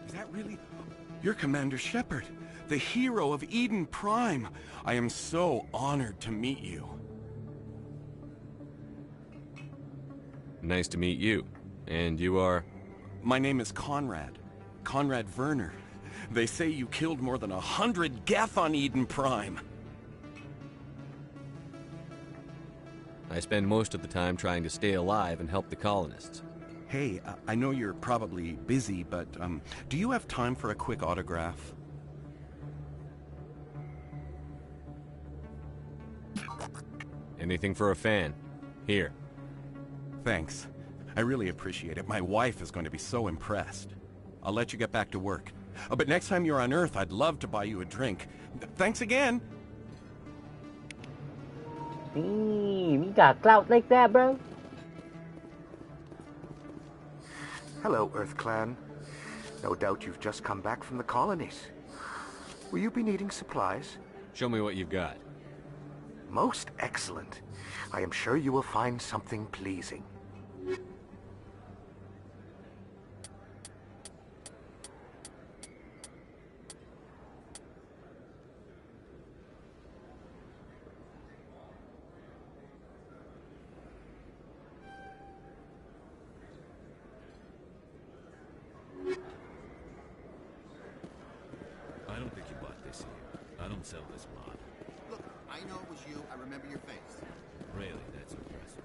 Is that really... You're Commander Shepard, the hero of Eden Prime. I am so honored to meet you. Nice to meet you. And you are? My name is Conrad. Conrad Werner. They say you killed more than 100 Geth on Eden Prime. I spend most of the time trying to stay alive and help the colonists. Hey, I know you're probably busy, but do you have time for a quick autograph? Anything for a fan. Here. Thanks. I really appreciate it. My wife is going to be so impressed. I'll let you get back to work. Oh, but next time you're on Earth, I'd love to buy you a drink. Thanks again! Damn, you got clout like that, bro? Hello, Earth Clan. No doubt you've just come back from the colonies. Will you be needing supplies? Show me what you've got. Most excellent. I am sure you will find something pleasing. I don't think you bought this here. I don't sell this mod. Look, I know it was you. I remember your face. Really, that's impressive.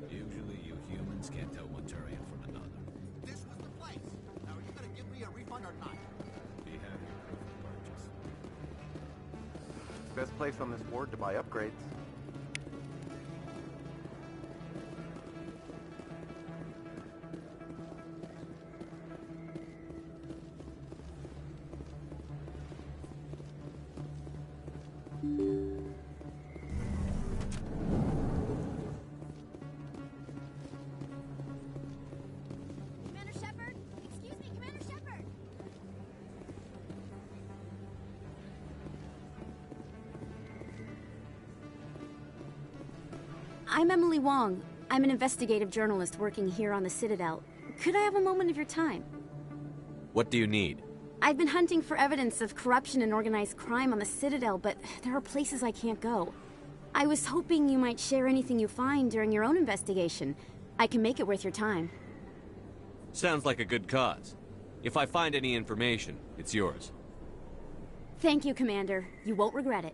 Usually you humans can't tell one Turian from another. This was the place. Now, are you going to give me a refund or not? Do you have your proof of purchase? Best place on this ward to buy upgrades. Commander Shepard? Excuse me, Commander Shepard! I'm Emily Wong. I'm an investigative journalist working here on the Citadel. Could I have a moment of your time? What do you need? I've been hunting for evidence of corruption and organized crime on the Citadel, but there are places I can't go. I was hoping you might share anything you find during your own investigation. I can make it worth your time. Sounds like a good cause. If I find any information, it's yours. Thank you, Commander. You won't regret it.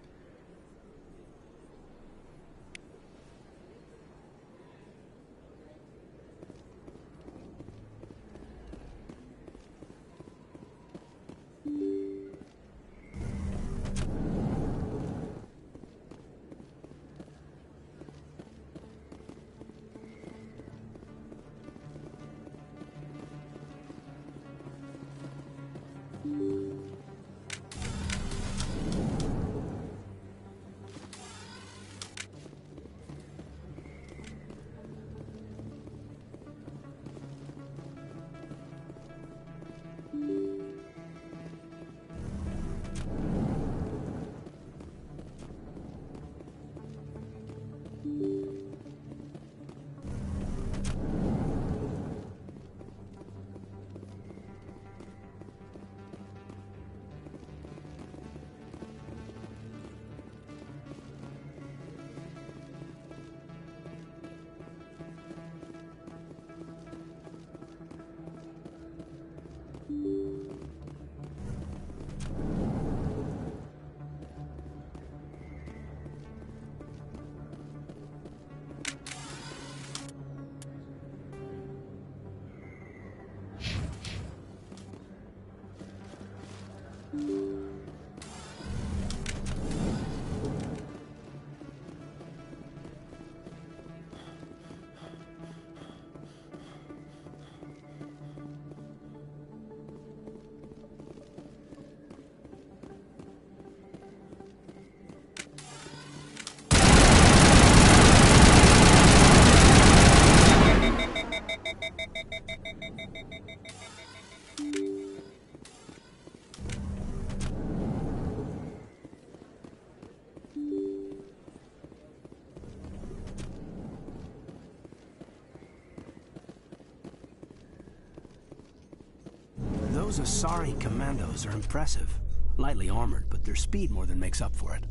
Those Asari commandos are impressive. Lightly armored, but their speed more than makes up for it.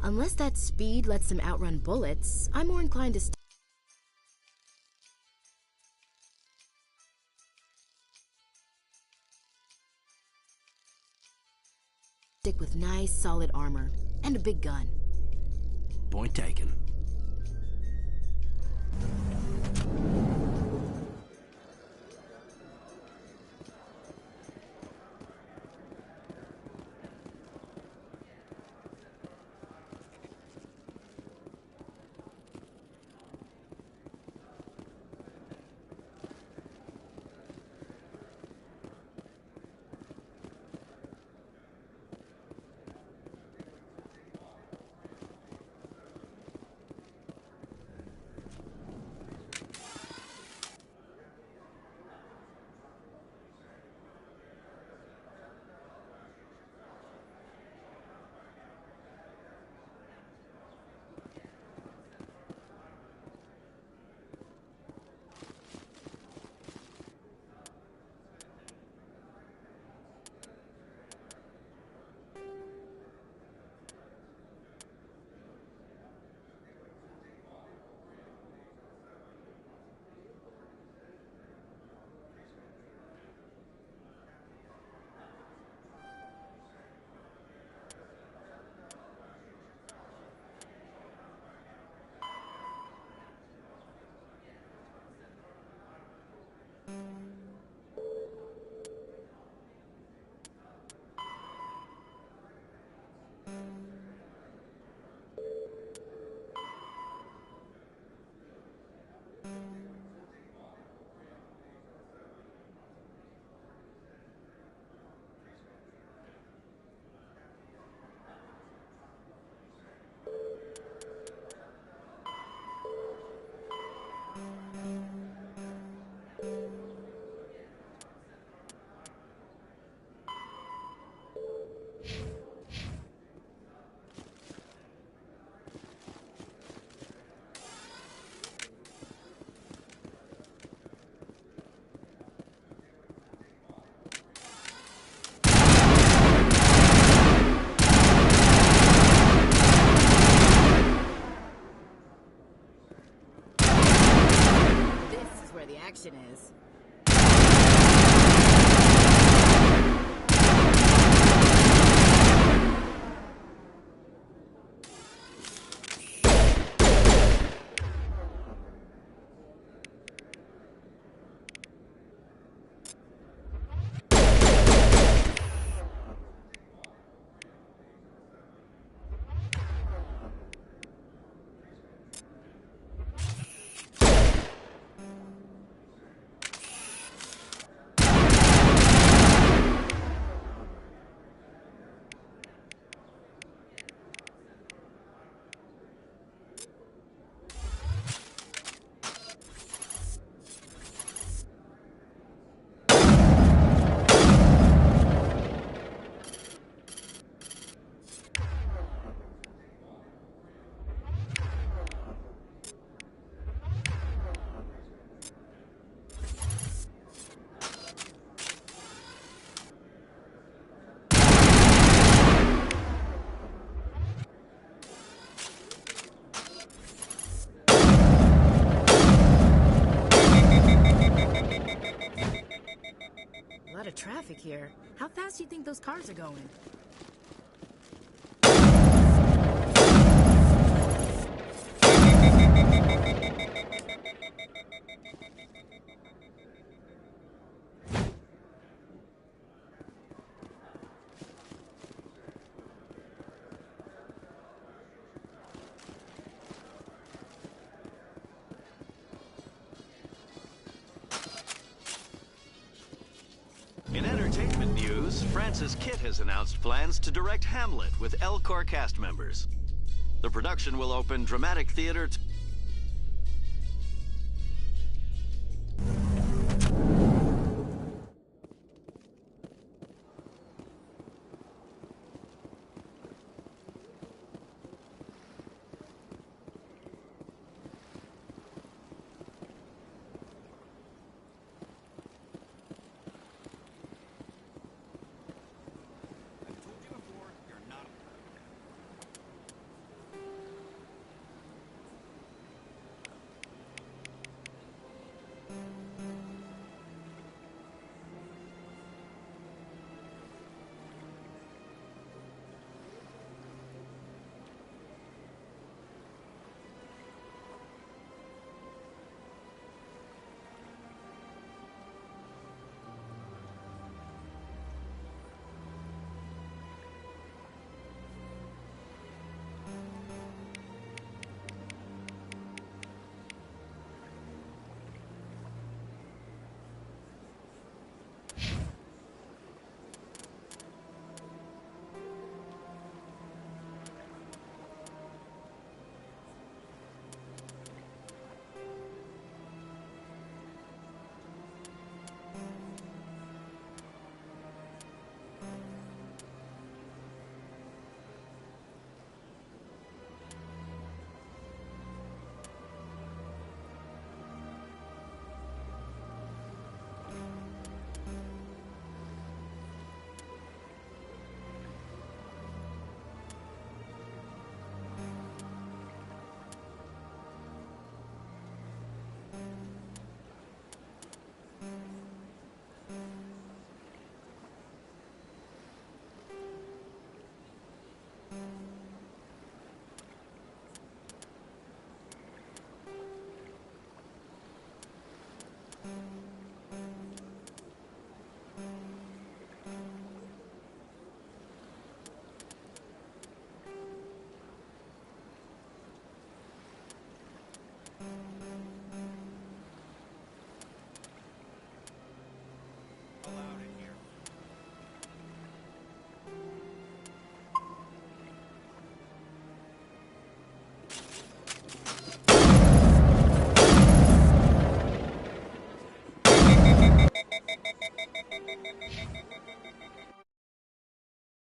Unless that speed lets them outrun bullets, I'm more inclined to stick with nice, solid armor and a big gun. Point taken. the action is. A lot of traffic here. How fast do you think those cars are going? In entertainment news, Francis Kitt has announced plans to direct Hamlet with Elcor cast members. The production will open Dramatic Theater